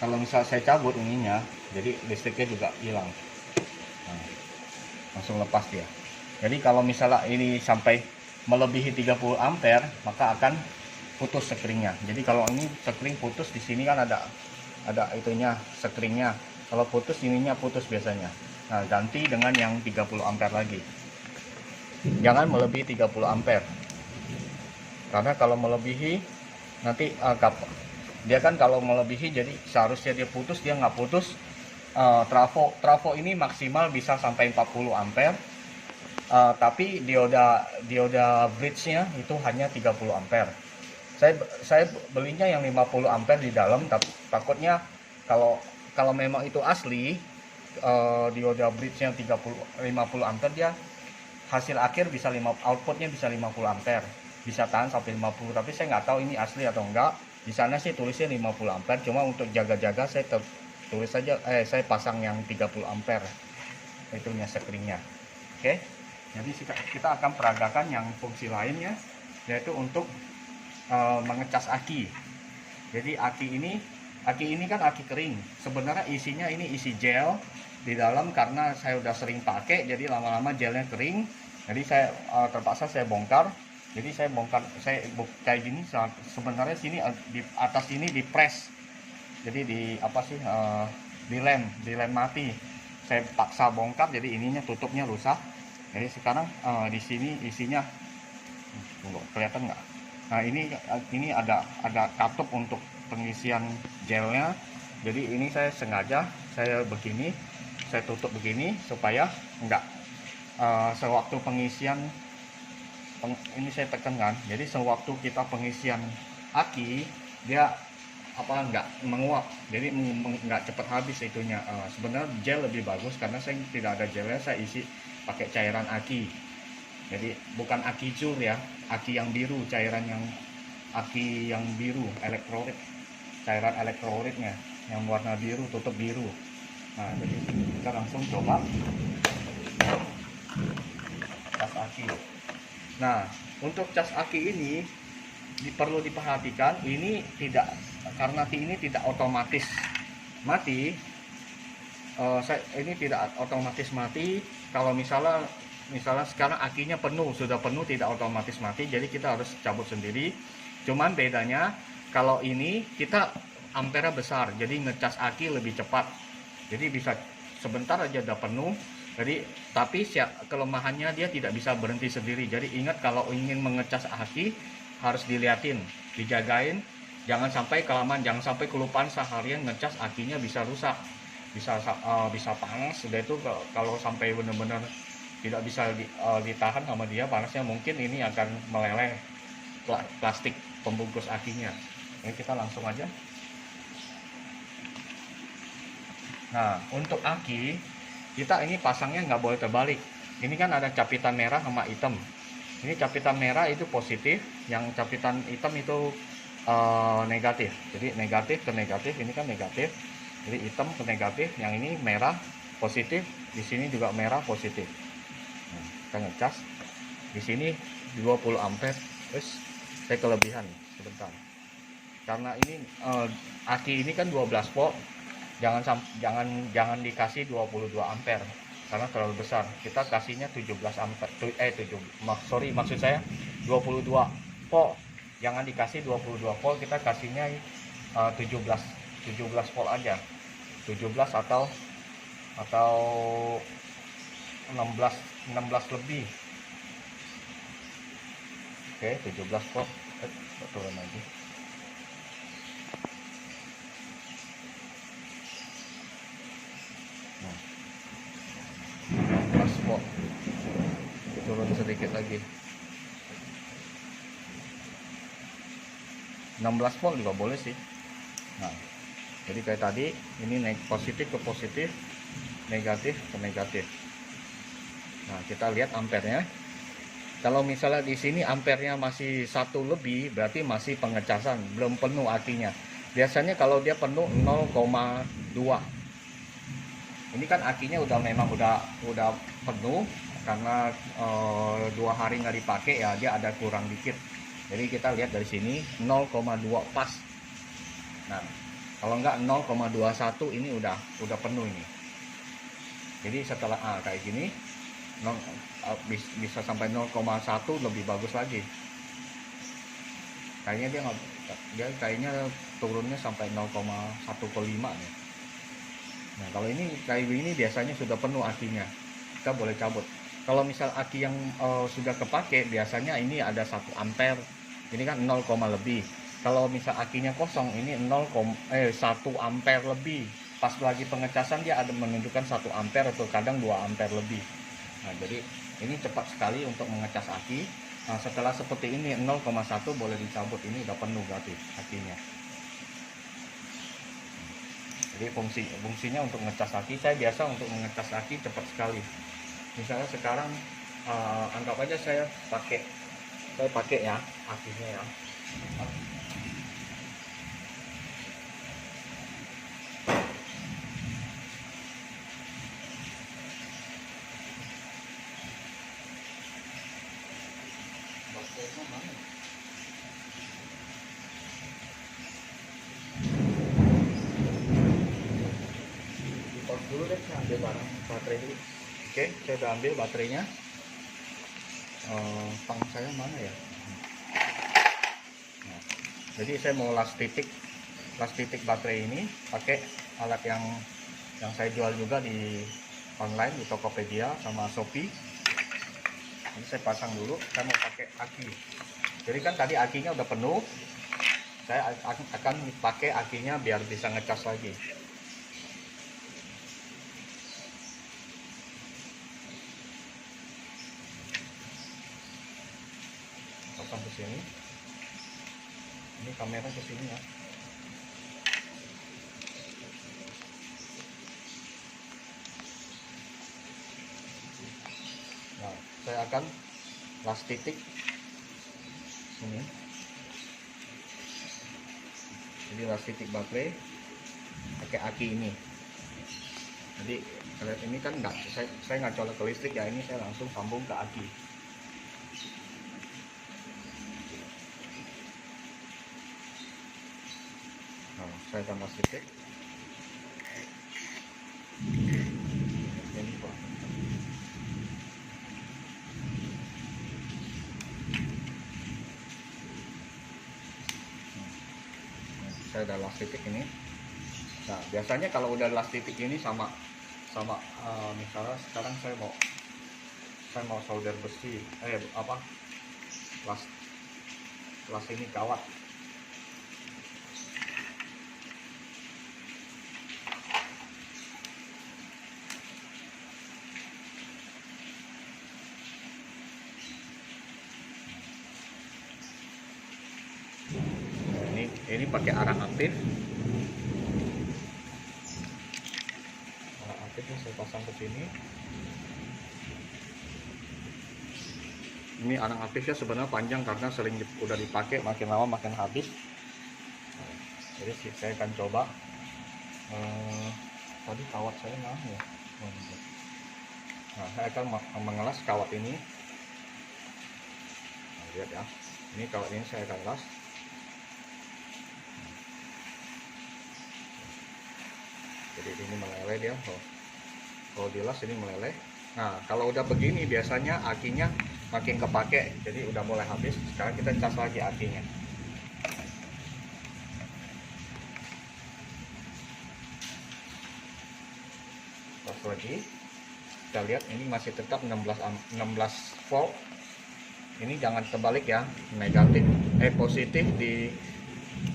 kalau misal saya cabut ininya, jadi listriknya juga hilang. Langsung lepas dia. Jadi kalau misalnya ini sampai melebihi 30 ampere, maka akan putus sekringnya. Jadi kalau ini sekring putus, di sini kan ada itunya sekringnya. Kalau putus, ininya putus biasanya. Nah ganti dengan yang 30 ampere lagi. Jangan melebihi 30 ampere, karena kalau melebihi nanti dia kan kalau melebihi, jadi seharusnya dia putus, dia nggak putus. Trafo ini maksimal bisa sampai 40 ampere, tapi dioda bridge-nya itu hanya 30 ampere. Saya belinya yang 50 ampere di dalam, tapi takutnya kalau memang itu asli, dioda bridge-nya 50 ampere, dia hasil akhir bisa outputnya bisa 50 ampere, bisa tahan sampai 50. Tapi saya nggak tahu ini asli atau enggak. Di sana sih tulisnya 50 ampere, cuma untuk jaga-jaga saya tulis saja saya pasang yang 30 ampere itunya screennya. Oke, jadi kita akan peragakan yang fungsi lainnya, yaitu untuk mengecas aki. Jadi aki ini kan aki kering, sebenarnya isinya ini isi gel di dalam, karena saya udah sering pakai jadi lama-lama gelnya kering, jadi saya terpaksa saya bongkar. Jadi saya bongkar, saya kayak gini. Sebenarnya sini di atas ini di press, jadi di apa sih, dilem mati. Saya paksa bongkar, jadi ininya tutupnya rusak. Jadi sekarang di sini isinya, kelihatan nggak? Nah ini ada katup untuk pengisian gelnya. Jadi ini saya sengaja saya begini, saya tutup begini supaya enggak sewaktu pengisian ini saya tekankan. Jadi sewaktu kita pengisian aki, dia enggak menguap, jadi enggak cepat habis itunya. Sebenarnya gel lebih bagus, karena saya tidak ada gelnya, saya isi pakai cairan aki. Jadi bukan aki cur ya, aki yang biru, cairan yang aki yang biru, elektrolit, cairan elektrolitnya yang warna biru, tutup biru. Nah, jadi kita langsung coba cas aki. Nah, untuk cas aki ini perlu diperhatikan, ini tidak, karena ini tidak otomatis mati. Ini tidak otomatis mati. Kalau misalnya sekarang akinya penuh, sudah penuh, tidak otomatis mati, jadi kita harus cabut sendiri. Cuman bedanya kalau ini kita ampere besar, jadi ngecas aki lebih cepat, jadi bisa sebentar aja udah penuh. Jadi tapi kelemahannya dia tidak bisa berhenti sendiri. Jadi ingat, kalau ingin mengecas aki harus diliatin, dijagain, jangan sampai kelamaan, jangan sampai kelupaan seharian ngecas, akinya bisa rusak, bisa panas. Sudah itu kalau sampai benar-benar tidak bisa ditahan sama dia panasnya, mungkin ini akan meleleh plastik pembungkus akinya. Ini kita langsung aja. Nah, untuk aki kita ini pasangnya nggak boleh terbalik. Ini kan ada capitan merah sama hitam. Ini capitan merah itu positif, yang capitan hitam itu negatif. Jadi negatif ke negatif, ini kan negatif. Jadi hitam ke negatif, yang ini merah positif, di sini juga merah positif. Nah, kita ngecas di sini 20 ampere. Terus saya kelebihan sebentar, karena ini aki ini kan 12 volt, jangan dikasih 22 ampere karena terlalu besar. Kita kasihnya 17 ampere, maksud saya 22 volt, jangan dikasih 22 volt, kita kasihnya 17 volt aja, 17 atau 16 lebih. Oke, 17 volt. Turun lagi. Nah, 16 volt. Turun sedikit lagi. 16 volt juga boleh sih. Nah, jadi kayak tadi, ini positif ke positif, negatif ke negatif. Nah, kita lihat ampernya. Kalau misalnya di sini ampernya masih 1 lebih, berarti masih pengecasan, belum penuh akinya. Biasanya kalau dia penuh 0,2. Ini kan akinya memang udah penuh, karena 2 hari nggak dipakai ya, dia ada kurang dikit. Jadi kita lihat dari sini 0,2 pas. Nah, kalau nggak 0,21 ini udah penuh ini. Jadi setelah kayak gini, bisa sampai 0,1 lebih bagus lagi. Kayaknya dia kayaknya turunnya sampai 0,1/5 nih. Nah, kalau ini kayak gini biasanya sudah penuh akinya, kita boleh cabut. Kalau misal aki yang sudah kepake, biasanya ini ada 1 ampere, ini kan 0, lebih. Kalau misal akinya kosong, ini 1 ampere lebih. Pas lagi pengecasan dia ada menunjukkan 1 ampere atau kadang 2 ampere lebih. Nah, jadi ini cepat sekali untuk mengecas aki. Nah, setelah seperti ini 0,1 boleh dicabut, ini udah penuh berarti akinya. Jadi fungsinya untuk ngecas aki. Saya biasa untuk mengecas aki cepat sekali. Misalnya sekarang anggap aja saya pakai ya akinya ya. Di pause dulu deh, saya ambil barang baterai dulu. Oke, saya udah ambil baterainya. Pang saya mana ya? Nah, jadi saya mau las titik baterai ini pakai alat yang saya jual juga di online di Tokopedia sama Shopee. Ini saya pasang dulu. Saya mau pakai aki. Jadi kan tadi akinya udah penuh. Saya akan pakai akinya biar bisa ngecas lagi. Pasang ke sini. Ini kamera ke sini ya. Nah, saya akan las titik ini. Jadi las titik baterai pakai aki ini. Jadi ini kan nggak, saya nggak colok ke listrik ya, ini saya langsung sambung ke aki. Nah, saya akan las titik. Ini Pak. Saya udah las titik ini. Nah, biasanya kalau udah las titik ini sama misalnya sekarang saya mau solder besi, las ini kawat. Ini pakai arang aktif. Arang aktifnya saya pasang ke sini. Ini arang aktifnya sebenarnya panjang karena sering udah dipakai, makin lama makin habis. Jadi saya akan coba. Tadi kawat saya mana ya? Nah, saya akan mengelas kawat ini. Nah, lihat ya. Ini kawat ini saya akan las. Jadi ini meleleh dia, kalau dilas ini meleleh. Nah, kalau udah begini biasanya akinya makin kepake, jadi udah mulai habis. Sekarang kita cas lagi akinya. Cas lagi. Kita lihat ini masih tetap 16 volt. Ini jangan terbalik ya, negatif positif di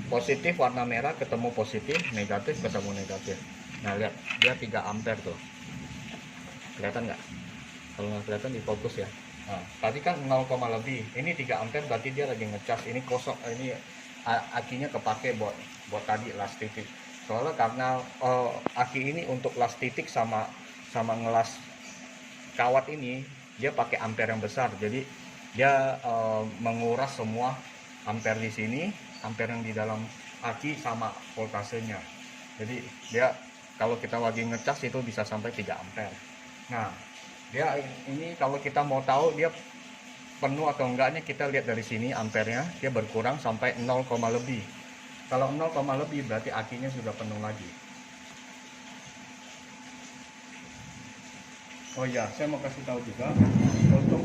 positif warna merah ketemu positif, negatif ketemu negatif. Nah, lihat dia 3 ampere tuh. Kelihatan nggak? Kalau nggak kelihatan di fokus ya. Nah, tadi kan 0, lebih. Ini 3 ampere berarti dia lagi ngecas. Ini kosong, ini akinya kepake buat tadi las titik. Soalnya karena aki ini untuk las titik sama ngelas kawat ini dia pakai ampere yang besar. Jadi dia menguras semua ampere di sini, ampere yang di dalam aki sama voltasenya. Jadi dia kalau kita lagi ngecas itu bisa sampai 3 ampere. Nah, dia ini kalau kita mau tahu dia penuh atau enggaknya, kita lihat dari sini ampernya dia berkurang sampai 0, lebih. Kalau 0, lebih berarti akinya sudah penuh lagi. Oh ya, saya mau kasih tahu juga untuk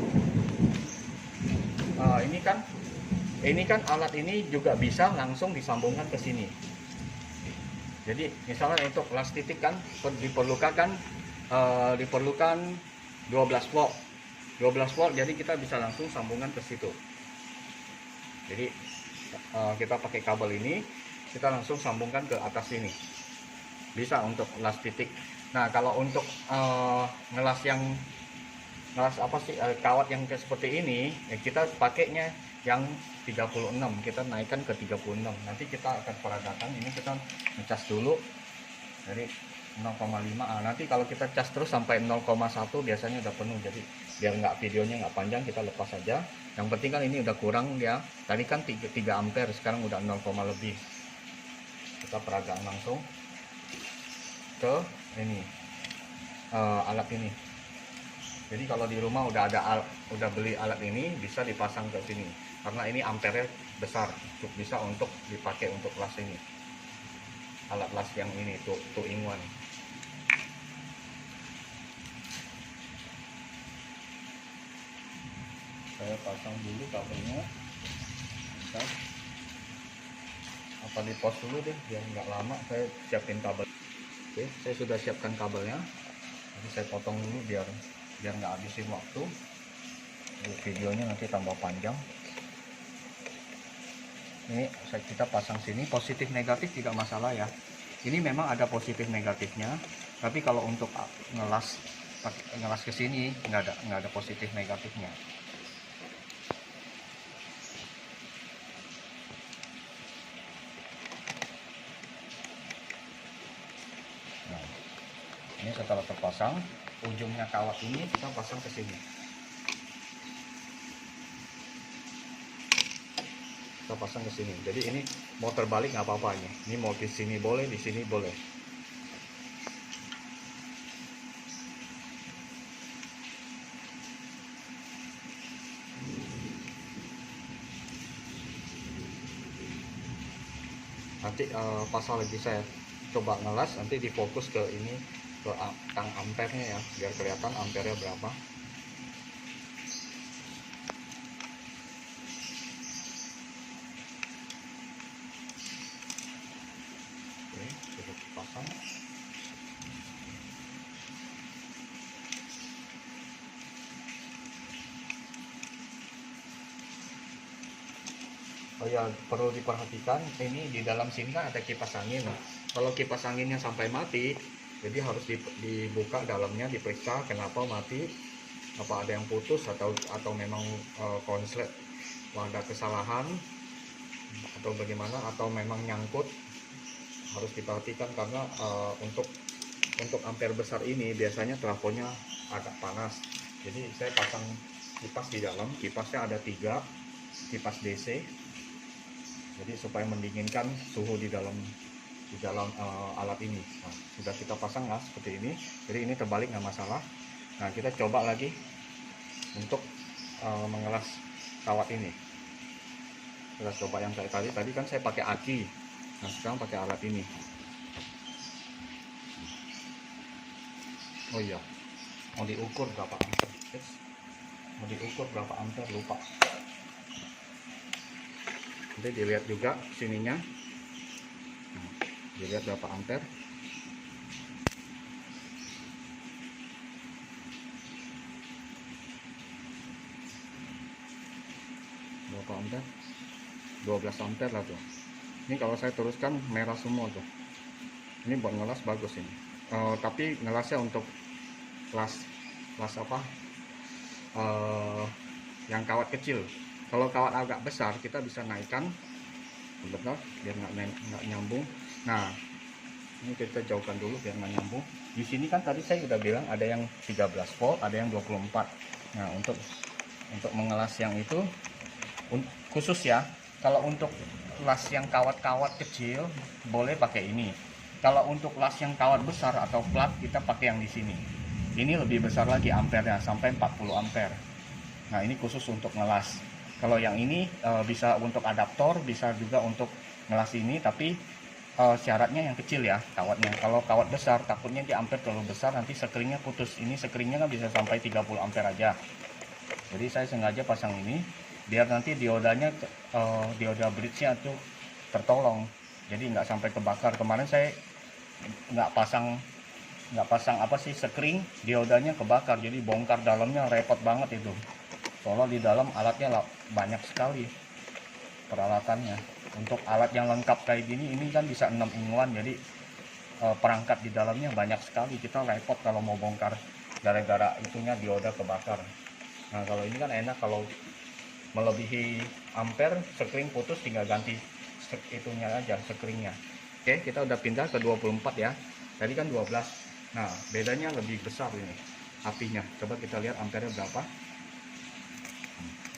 ini kan alat ini juga bisa langsung disambungkan ke sini. Jadi misalnya untuk las titik kan diperlukan 12 volt. 12 volt, jadi kita bisa langsung sambungan ke situ. Jadi kita pakai kabel ini, kita langsung sambungkan ke atas sini. Bisa untuk las titik. Nah, kalau untuk ngelas kawat yang seperti ini, ya kita pakainya yang 36, kita naikkan ke 36. Nanti kita akan peragakan, ini kita ngecas dulu dari 0,5. Nanti kalau kita cas terus sampai 0,1 biasanya udah penuh. Jadi biar videonya nggak panjang, kita lepas saja. Yang penting kan ini udah kurang ya. Tadi kan 3 ampere, sekarang udah 0, lebih. Kita peragaan langsung ke ini alat ini. Jadi kalau di rumah udah beli alat ini, bisa dipasang ke sini karena ini ampernya besar, cukup bisa untuk dipakai untuk las ini, alat las yang ini tuh in one. Saya pasang dulu kabelnya, bentar. Apa di pause dulu deh biar nggak lama. Saya siapin kabel. Oke, saya sudah siapkan kabelnya. Jadi saya potong dulu biar nggak habisin waktu. Videonya nanti tambah panjang. Ini kita pasang sini, positif negatif tidak masalah ya. Ini memang ada positif negatifnya, tapi kalau untuk ngelas ke sini nggak ada positif negatifnya. Nah, ini setelah terpasang, ujungnya kawat ini kita pasang ke sini. Kita pasang ke sini. Jadi ini mau terbalik nggak apa-apa ini. Ini mau di sini boleh, di sini boleh. Nanti pasal lagi saya coba ngelas, nanti difokus ke ini, ke tang ampernya ya, biar kelihatan ampernya berapa. Oke, sudah dipasang. Oh ya, perlu diperhatikan, ini di dalam sini kan ada kipas angin. Kalau kipas anginnya sampai mati, jadi harus dibuka dalamnya, diperiksa kenapa mati, apa ada yang putus atau memang konslet ada kesalahan atau bagaimana, atau memang nyangkut. Harus diperhatikan karena untuk ampere besar ini biasanya trafonya agak panas. Jadi saya pasang kipas di dalam. Kipasnya ada 3 kipas DC. Jadi supaya mendinginkan suhu di dalam alat ini. Nah, sudah kita pasang lah seperti ini. Jadi ini terbalik nggak masalah. Nah, kita coba lagi untuk mengelas kawat ini. Kita coba yang kayak tadi kan saya pakai aki. Nah, sekarang pakai alat ini. Oh iya, mau diukur berapa ampere? Mau diukur berapa ampere, lupa. Nanti dilihat juga sininya, dilihat berapa ampere. Berapa ampere? 12 ampere lah tuh. Ini kalau saya teruskan merah semua tuh. Ini buat ngelas bagus ini. Tapi ngelasnya untuk las apa? Yang kawat kecil. Kalau kawat agak besar kita bisa naikkan, betul, biar nggak nyambung. Nah, ini kita jauhkan dulu biar nggak nyambung. Di sini kan tadi saya udah bilang ada yang 13 volt, ada yang 24. Nah, untuk mengelas yang itu khusus ya. Kalau untuk las yang kawat-kawat kecil boleh pakai ini. Kalau untuk las yang kawat besar atau plat kita pakai yang di sini. Ini lebih besar lagi ampernya, sampai 40 ampere. Nah, ini khusus untuk ngelas. Kalau yang ini bisa untuk adaptor, bisa juga untuk ngelas ini, tapi syaratnya yang kecil ya kawatnya. Kalau kawat besar takutnya di ampere terlalu besar, nanti sekringnya putus. Ini sekringnya kan bisa sampai 30 ampere aja. Jadi saya sengaja pasang ini biar nanti diodanya, dioda bridge-nya tuh tertolong. Jadi nggak sampai kebakar. Kemarin saya nggak pasang apa sih, sekring, diodanya kebakar. Jadi bongkar dalamnya repot banget itu. Soalnya di dalam alatnya banyak sekali peralatannya. Untuk alat yang lengkap kayak gini, ini kan bisa 6 in 1, jadi perangkat di dalamnya banyak sekali. Kita repot kalau mau bongkar gara-gara itunya dioda kebakar. Nah, kalau ini kan enak, kalau melebihi ampere sekring putus tinggal ganti itunya aja, sekringnya. Oke, kita udah pindah ke 24 ya. Tadi kan 12. Nah, bedanya lebih besar ini apinya. Coba kita lihat ampernya berapa.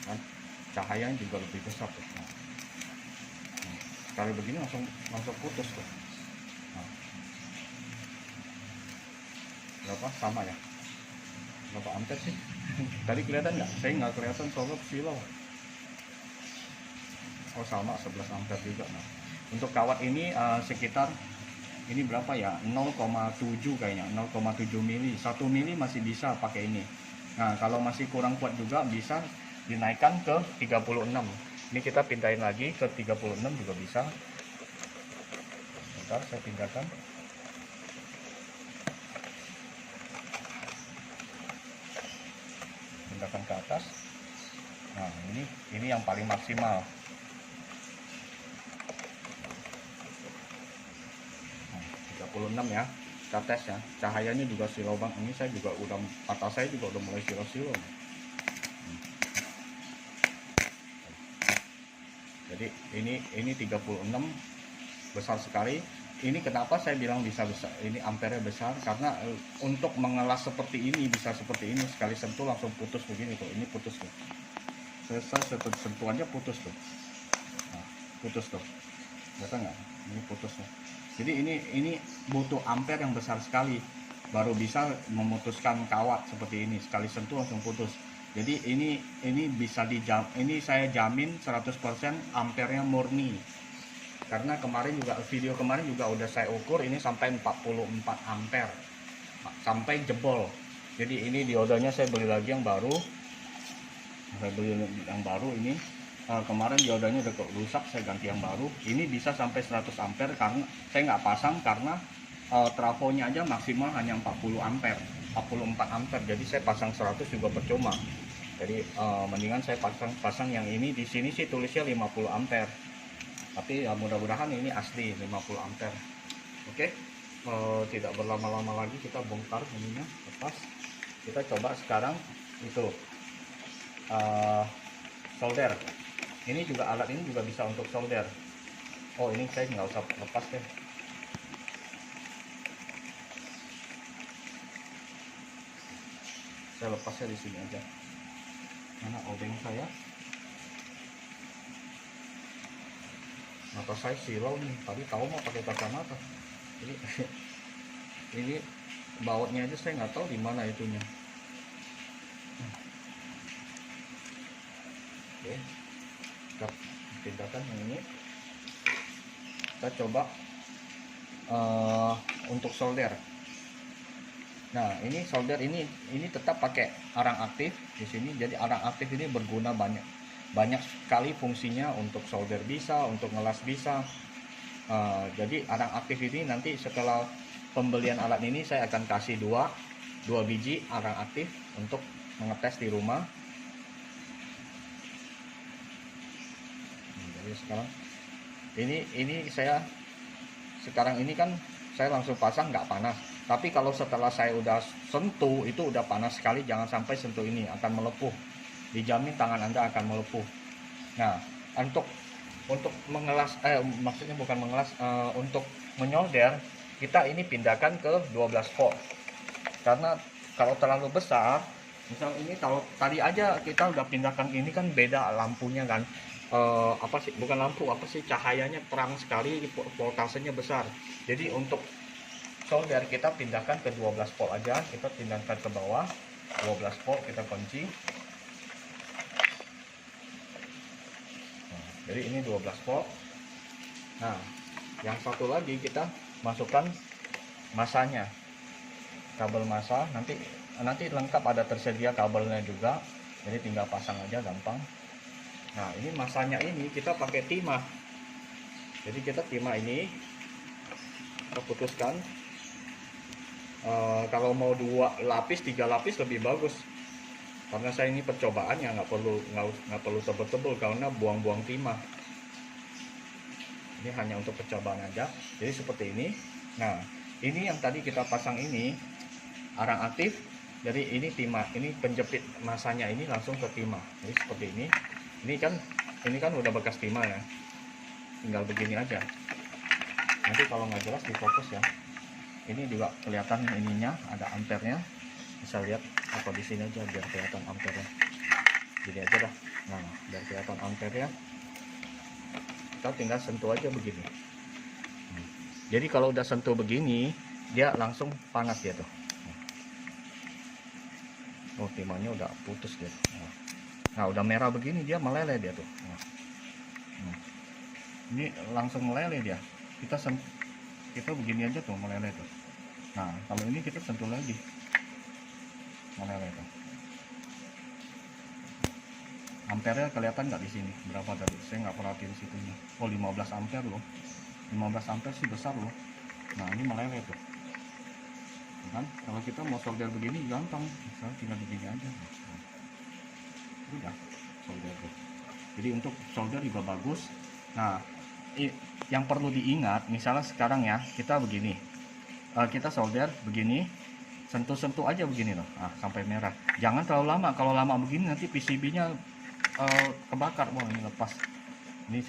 Kan cahayanya juga lebih besar tuh. Nah, sekali begini langsung putus tuh. Nah, berapa? Sama ya. berapa ampere sih? Tadi kelihatan nggak? Saya nggak kelihatan soalnya silau. Oh sama 11 ampere juga. Nah, untuk kawat ini sekitar ini berapa ya? 0,7 kayaknya, 0,7 mili. 1 mili masih bisa pakai ini. Nah, kalau masih kurang kuat juga bisa dinaikkan ke 36. Ini kita pindahin lagi ke 36 juga bisa. Bentar, saya pindahkan. Pindahkan ke atas. Nah, ini yang paling maksimal. Nah, 36 ya. Kita tes ya. Cahayanya juga silau bang. Ini saya juga udah, mata saya juga udah mulai silau-silau. Jadi ini 36 besar sekali. Ini kenapa saya bilang bisa besar, ini ampere besar, karena untuk mengelas seperti ini, bisa seperti ini, sekali sentuh langsung putus begini tuh. Ini putus tuh, selesai sentuh aja putus tuh. Nah, putus tuh, lihat nggak? Ini putus tuh. Jadi ini butuh ampere yang besar sekali baru bisa memutuskan kawat seperti ini, sekali sentuh langsung putus. Jadi ini bisa ini saya jamin 100% ampernya murni. Karena kemarin juga, video kemarin juga udah saya ukur, ini sampai 44 ampere sampai jebol. Jadi ini diodanya saya beli lagi yang baru. Saya beli yang baru ini. Kemarin diodanya udah rusak, saya ganti yang baru. Ini bisa sampai 100 ampere karena saya nggak pasang karena trafonya aja maksimal hanya 40 ampere, 44 ampere. Jadi saya pasang 100 juga percuma. Jadi mendingan saya pasang yang ini. Di sini sih tulisnya 50 ampere. Tapi ya mudah-mudahan ini asli 50 ampere. Oke, tidak berlama-lama lagi kita bongkar ininya, lepas. Kita coba sekarang itu solder. Ini juga, alat ini juga bisa untuk solder. Oh, ini saya nggak usah lepas deh. Saya lepasnya di sini aja. Mana obeng saya? Mata saya silau nih, tadi tahu mau pakai kacamata. Ini bautnya aja saya nggak tahu di mana itunya. Oke, kita pindahkan yang ini. Kita coba untuk solder. Nah, ini solder ini tetap pakai arang aktif di sini. Jadi arang aktif ini berguna banyak sekali fungsinya, untuk solder bisa, untuk ngelas bisa. Jadi arang aktif ini nanti setelah pembelian alat ini saya akan kasih dua biji arang aktif untuk mengetes di rumah. Jadi sekarang ini saya sekarang ini kan saya langsung pasang, nggak panas. Tapi kalau setelah saya udah sentuh itu udah panas sekali. Jangan sampai sentuh ini, akan melepuh. Dijamin tangan Anda akan melepuh. Nah, untuk mengelas, maksudnya bukan mengelas, untuk menyolder, kita ini pindahkan ke 12 volt. Karena kalau terlalu besar, misal ini kalau tadi aja kita udah pindahkan, ini kan beda lampunya kan. Apa sih, bukan lampu, apa sih, cahayanya terang sekali, voltasenya besar. Jadi untuk solder kita pindahkan ke 12 volt aja. Kita pindahkan ke bawah 12 volt, kita kunci. Jadi ini 12 volt. Nah, yang satu lagi kita masukkan masanya, kabel masa. Nanti lengkap, ada tersedia kabelnya juga. Jadi tinggal pasang aja, gampang. Nah, ini masanya ini kita pakai timah. Jadi kita timah ini kita putuskan. Kalau mau 2 lapis, 3 lapis lebih bagus. Karena saya ini percobaan ya, nggak perlu tebel-tebel karena buang-buang timah. Ini hanya untuk percobaan aja. Jadi seperti ini. Nah, ini yang tadi kita pasang ini arang aktif. Jadi ini timah, ini penjepit masanya ini langsung ke timah. Jadi seperti ini. Ini kan udah bekas timah ya. Tinggal begini aja. Nanti kalau nggak jelas difokus ya. Ini juga kelihatan ininya, ada ampernya. Bisa lihat apa di sini aja biar kelihatan ampernya. Gini aja dah. Nah, biar kelihatan ampernya. Kita tinggal sentuh aja begini. Jadi kalau udah sentuh begini, dia langsung panas dia tuh. Oh, timahnya udah putus dia. Nah, udah merah begini dia meleleh dia tuh. Ini langsung meleleh dia. Kita begini aja tuh meleleh tuh. Nah, kalau ini kita sentuh lagi, meleleh tuh. Ampernya kelihatan nggak di sini? Berapa tadi? Saya nggak perhatiin situnya. Oh, 15 ampere loh. 15 ampere sih besar loh. Nah, ini meleleh tuh. Kan? Kalau kita mau solder begini gampang, misalnya tinggal begini aja. Udah solder tuh. Jadi untuk solder juga bagus. Nah, yang perlu diingat, misalnya sekarang ya kita begini, kita solder begini, sentuh-sentuh aja begini loh, sampai merah. Jangan terlalu lama. Kalau lama begini nanti PCB-nya kebakar. Wah, ini lepas. Ini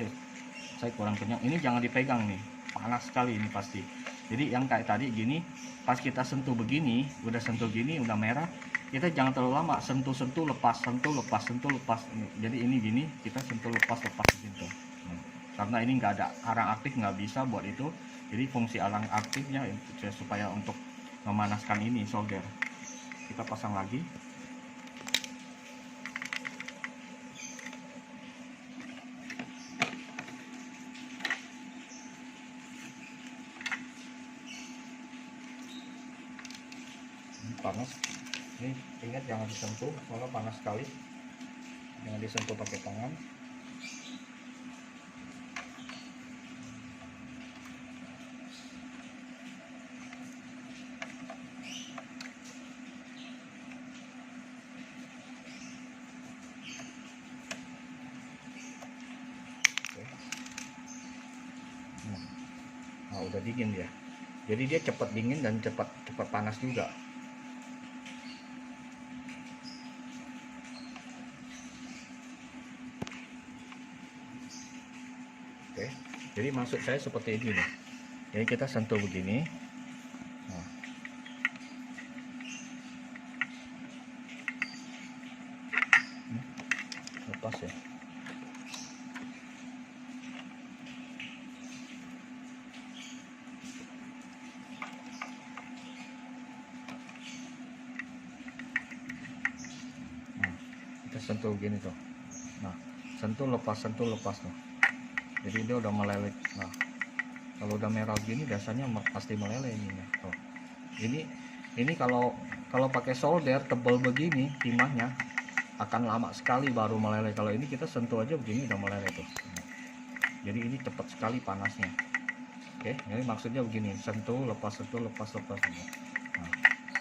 saya kurang kenyang. Ini jangan dipegang nih, panas sekali ini pasti. Jadi yang kayak tadi gini, pas kita sentuh begini, udah sentuh gini, udah merah, kita jangan terlalu lama, sentuh-sentuh lepas, sentuh lepas, sentuh lepas. Jadi ini gini, kita sentuh lepas gitu. Karena ini nggak ada arang aktif, nggak bisa buat itu. Jadi fungsi arang aktifnya supaya untuk memanaskan ini solder. Kita pasang lagi. Ini panas. Ini ingat jangan disentuh, soalnya panas sekali. Jangan disentuh pakai tangan. Nah, udah dingin dia. Jadi dia cepat dingin dan cepat panas juga. Oke. Jadi maksud saya seperti ini nih. Jadi kita sentuh begini. Nah. Lepas ya. Sentuh gini tuh. Nah, sentuh lepas tuh. Jadi dia udah meleleh. Nah, kalau udah merah gini biasanya pasti meleleh ininya tuh. Ini kalau pakai solder tebal begini timahnya akan lama sekali baru meleleh. Kalau ini kita sentuh aja begini udah meleleh tuh. Jadi ini cepat sekali panasnya. Oke, jadi maksudnya begini, sentuh lepas. Nah,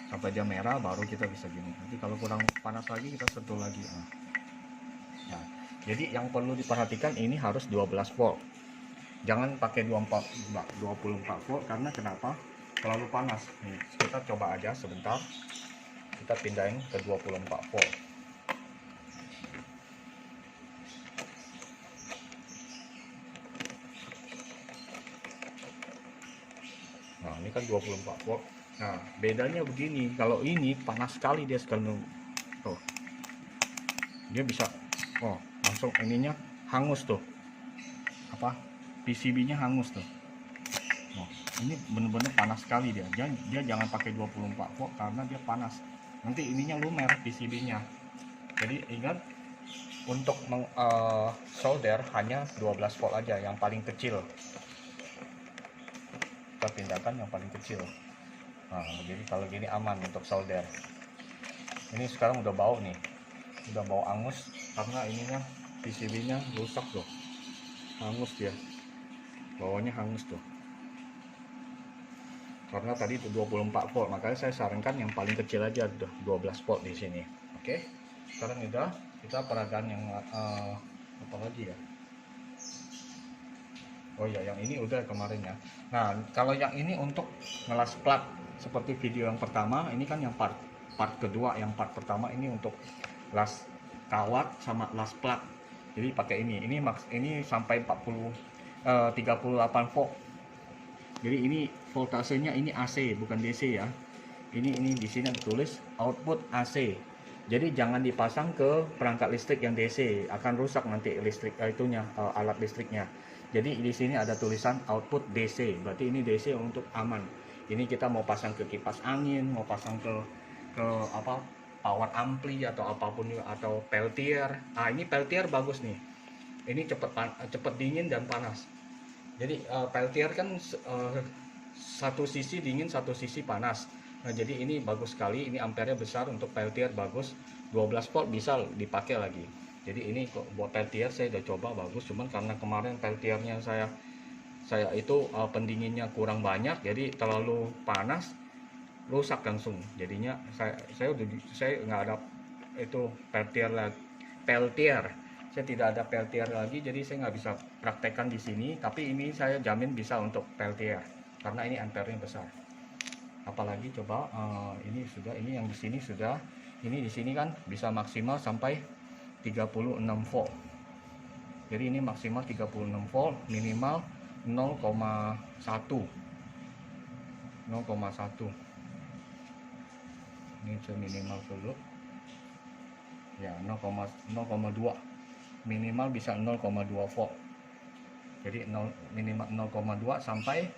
sampai dia merah baru kita bisa gini. Nanti kalau kurang panas lagi kita sentuh lagi. Nah, jadi yang perlu diperhatikan ini harus 12 volt. Jangan pakai 24 volt karena kenapa? Terlalu panas. Nih, kita coba aja sebentar. Kita pindahin ke 24 volt. Nah, ini kan 24 volt. Nah, bedanya begini, kalau ini panas sekali dia sekali tuh. Dia bisa langsung ininya hangus tuh. PCB-nya hangus tuh. Nah, ini bener-bener panas sekali dia. Dia jangan pakai 24 volt karena dia panas. Nanti ininya lumer PCB-nya. Jadi ingat untuk solder hanya 12 volt aja yang paling kecil. Kita pindahkan yang paling kecil. Nah, jadi kalau gini aman untuk solder. Ini sekarang udah bau nih, udah bau angus karena ininya PCB-nya rusak loh, hangus dia, bawahnya hangus tuh. Karena tadi itu 24 volt, makanya saya sarankan yang paling kecil aja, 12 volt di sini. Oke, sekarang udah kita peragaan yang apa lagi ya? Oh ya, yang ini udah kemarin ya. Nah, kalau yang ini untuk ngelas plat seperti video yang pertama, ini kan yang part kedua. Yang part pertama ini untuk las kawat sama las plat. Jadi pakai ini sampai 38 volt. Jadi ini voltasenya ini AC bukan DC ya. Ini di sini ditulis output AC. Jadi jangan dipasang ke perangkat listrik yang DC, akan rusak nanti listrik alat listriknya. Jadi di sini ada tulisan output DC, berarti ini DC untuk aman. Ini kita mau pasang ke kipas angin, mau pasang ke power ampli atau apapun juga, atau peltier. Ini peltier bagus nih, ini cepet dingin dan panas. Jadi peltier kan satu sisi dingin satu sisi panas. Nah jadi ini bagus sekali, ini ampernya besar untuk peltier, bagus. 12 volt bisa dipakai lagi. Jadi ini kok buat peltier saya udah coba bagus, cuman karena kemarin peltiernya saya itu pendinginnya kurang banyak, jadi terlalu panas rusak langsung. Jadinya saya nggak ada itu peltier. Saya tidak ada peltier lagi, jadi saya nggak bisa praktekkan di sini. Tapi ini saya jamin bisa untuk peltier karena ini ampernya besar. Apalagi coba ini yang di sini sudah, ini di sini kan bisa maksimal sampai 36 volt. Jadi ini maksimal 36 volt, minimal 0,1. Ini saya minimal dulu. Ya, 0,2. Minimal bisa 0,2 volt. Jadi minimal 0,2 sampai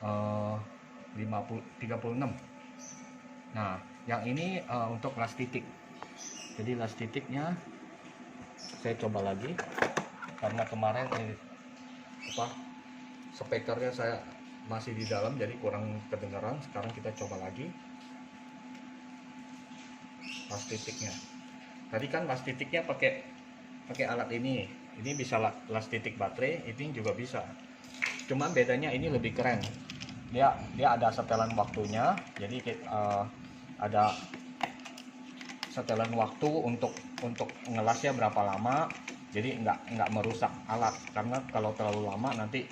36. Nah, yang ini untuk las titik. Jadi las titiknya saya coba lagi karena kemarin speakernya saya masih di dalam jadi kurang kedengaran. Sekarang kita coba lagi las titiknya. Tadi kan las titiknya pakai alat ini bisa las titik baterai, ini juga bisa. Cuman bedanya ini lebih keren. Dia ada setelan waktunya, jadi ada setelan waktu untuk ngelasnya berapa lama. Jadi nggak merusak alat, karena kalau terlalu lama nanti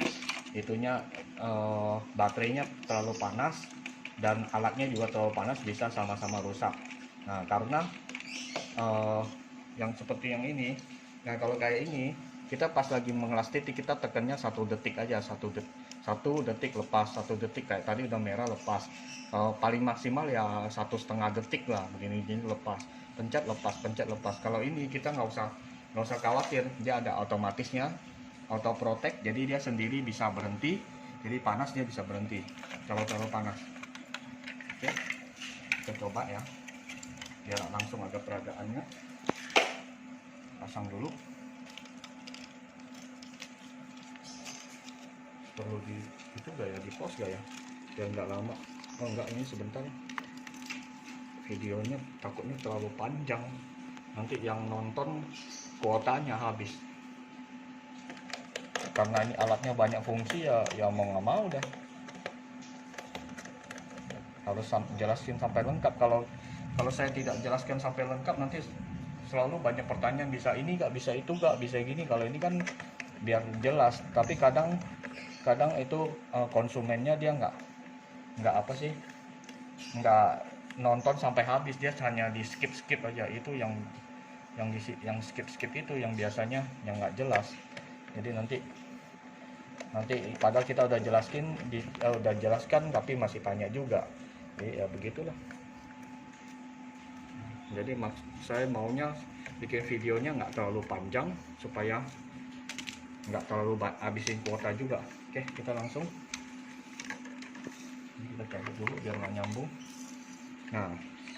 itunya baterainya terlalu panas dan alatnya juga terlalu panas, bisa sama-sama rusak. Nah karena yang seperti yang ini, nah kalau kayak ini kita pas lagi mengelas titik kita tekannya 1 detik aja, 1 detik lepas, 1 detik kayak tadi udah merah lepas. Paling maksimal ya 1,5 detik lah, begini lepas, pencet lepas. Kalau ini kita nggak usah khawatir, dia ada otomatisnya, auto protect, jadi dia sendiri bisa berhenti. Jadi panas dia bisa berhenti kalau terlalu panas. Oke, kita coba ya biar langsung ada peragaannya. Pasang dulu, perlu itu gak ya, di pause gak ya biar nggak lama. Oh enggak, ini sebentar, videonya takutnya terlalu panjang, nanti yang nonton kuotanya habis. Karena ini alatnya banyak fungsi ya mau nggak mau dah harus jelasin sampai lengkap. Kalau saya tidak jelaskan sampai lengkap nanti selalu banyak pertanyaan, bisa ini nggak, bisa itu nggak, bisa gini. Kalau ini kan biar jelas, tapi kadang itu konsumennya dia nggak apa sih, nggak nonton sampai habis, dia hanya di skip aja. Itu yang skip itu yang biasanya yang nggak jelas. Jadi nanti padahal kita udah jelaskan tapi masih tanya juga. Jadi ya begitulah. Jadi saya maunya bikin videonya nggak terlalu panjang supaya nggak terlalu habisin kuota juga. Oke, kita langsung kita cabut dulu biar nggak nyambung. Nah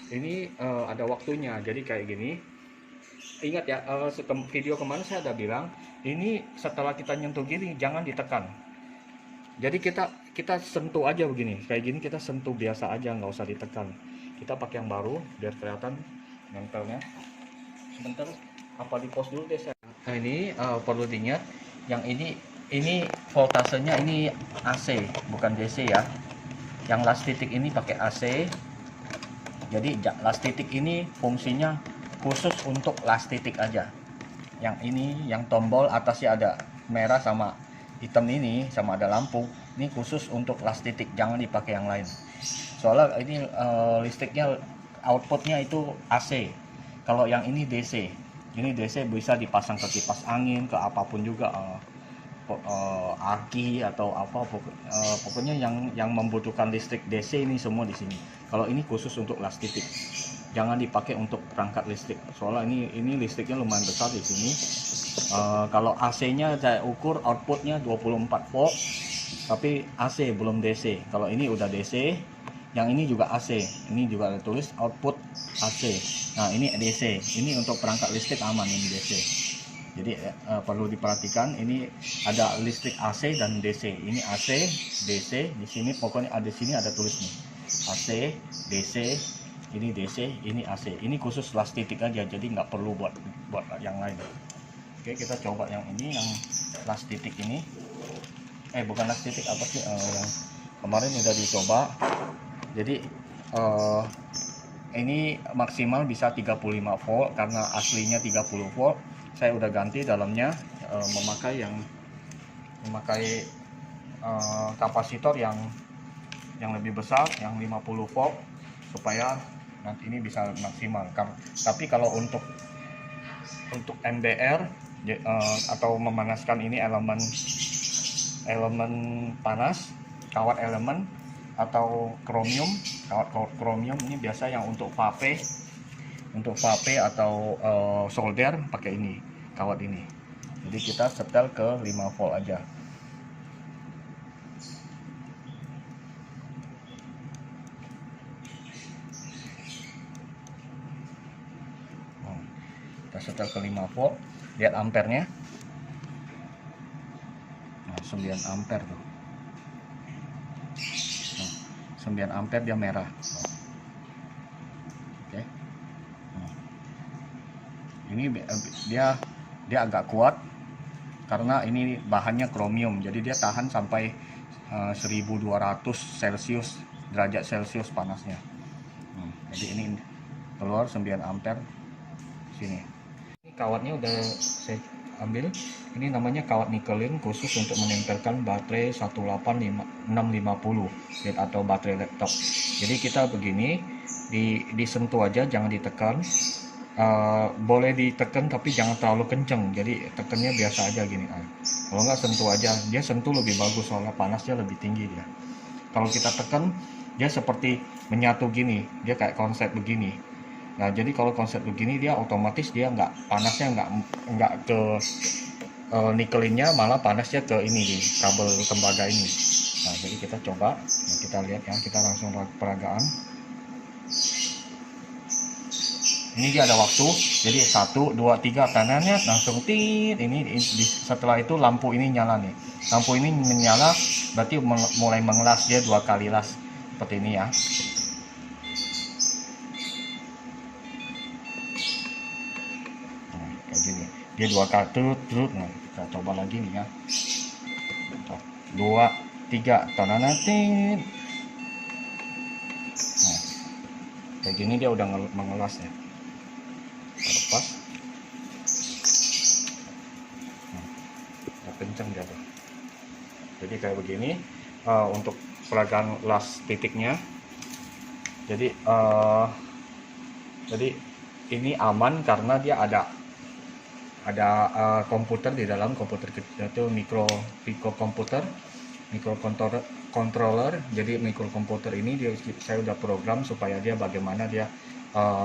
ini ada waktunya, jadi kayak gini. Ingat ya, video kemarin saya ada bilang ini setelah kita nyentuh gini jangan ditekan. Jadi kita sentuh aja begini, kayak gini kita sentuh biasa aja, nggak usah ditekan. Kita pakai yang baru biar kelihatan nempelnya. Sebentar, apa di pause dulu deh saya. Nah ini perlu diingat, yang ini voltasenya ini AC bukan DC ya. Yang las titik ini pakai AC. Jadi las titik ini fungsinya khusus untuk las titik aja. Yang ini, yang tombol atasnya ada merah sama hitam ini, sama ada lampu, ini khusus untuk las titik, jangan dipakai yang lain. Soalnya ini listriknya, outputnya itu AC. Kalau yang ini DC. Ini DC bisa dipasang ke kipas angin, ke apapun juga, aki atau apa, pokoknya yang membutuhkan listrik DC ini semua di sini. Kalau ini khusus untuk las titik, jangan dipakai untuk perangkat listrik. Soalnya ini listriknya lumayan besar di sini. Kalau AC-nya saya ukur outputnya 24 volt, tapi AC belum DC. Kalau ini udah DC, yang ini juga AC. Ini juga ada tulis output AC. Nah ini DC, ini untuk perangkat listrik aman ini DC. Jadi perlu diperhatikan, ini ada listrik AC dan DC. Ini AC, DC. Di sini pokoknya ada sini ada tulis nih AC, DC. Ini DC, ini AC. Ini khusus las titik aja, jadi nggak perlu buat yang lain. Oke, kita coba yang ini, yang las titik ini. Bukan las titik, apa sih? Yang kemarin udah dicoba. Jadi ini maksimal bisa 35 volt karena aslinya 30 volt. Saya udah ganti dalamnya, memakai kapasitor yang lebih besar, yang 50 volt, supaya nanti ini bisa maksimal. Tapi kalau untuk MBR atau memanaskan ini elemen panas, kawat elemen atau kromium, kawat kromium ini biasa yang untuk vape atau solder pakai ini, kawat ini. Jadi kita setel ke 5 volt aja. Kita setel ke 5 volt, lihat ampernya. Nah, 9 ampere tuh. 9 ampere dia merah. Oke. Ini dia agak kuat karena ini bahannya kromium, jadi dia tahan sampai 1200 Celcius, derajat Celcius panasnya. Jadi ini keluar 9 ampere sini. Ini kawatnya udah saya ambil. Ini namanya kawat nikelin, khusus untuk menempelkan baterai 18650 atau baterai laptop. Jadi kita begini, disentuh aja, jangan ditekan. Boleh ditekan tapi jangan terlalu kenceng, jadi tekannya biasa aja gini. Kalau nggak, sentuh aja. Dia sentuh lebih bagus soalnya panasnya lebih tinggi dia. Kalau kita tekan, dia seperti menyatu gini, dia kayak konsep begini. Nah, jadi kalau konsep begini, dia otomatis dia panasnya nggak ke nikelinnya, malah panasnya ke ini, di kabel tembaga ini. Nah, jadi kita coba, kita lihat ya, kita langsung peragaan. Ini dia ada waktu, jadi 1, 2, 3 tangannya langsung tit. Setelah itu lampu ini nyala nih. Lampu ini menyala, berarti mulai mengelas, dia 2 kali las seperti ini ya. Nah, kayak gini, dia 2 kali terus. Nah, kita coba lagi nih ya. 2, 3 tangannya tit. Nah, kayak gini dia udah mengelas ya. Lepas, kenceng dia tuh. Jadi kayak begini untuk peragaan las titiknya. Jadi ini aman karena dia ada komputer di dalam. Komputer itu microcontroller. Jadi microkomputer ini saya udah program supaya dia bagaimana dia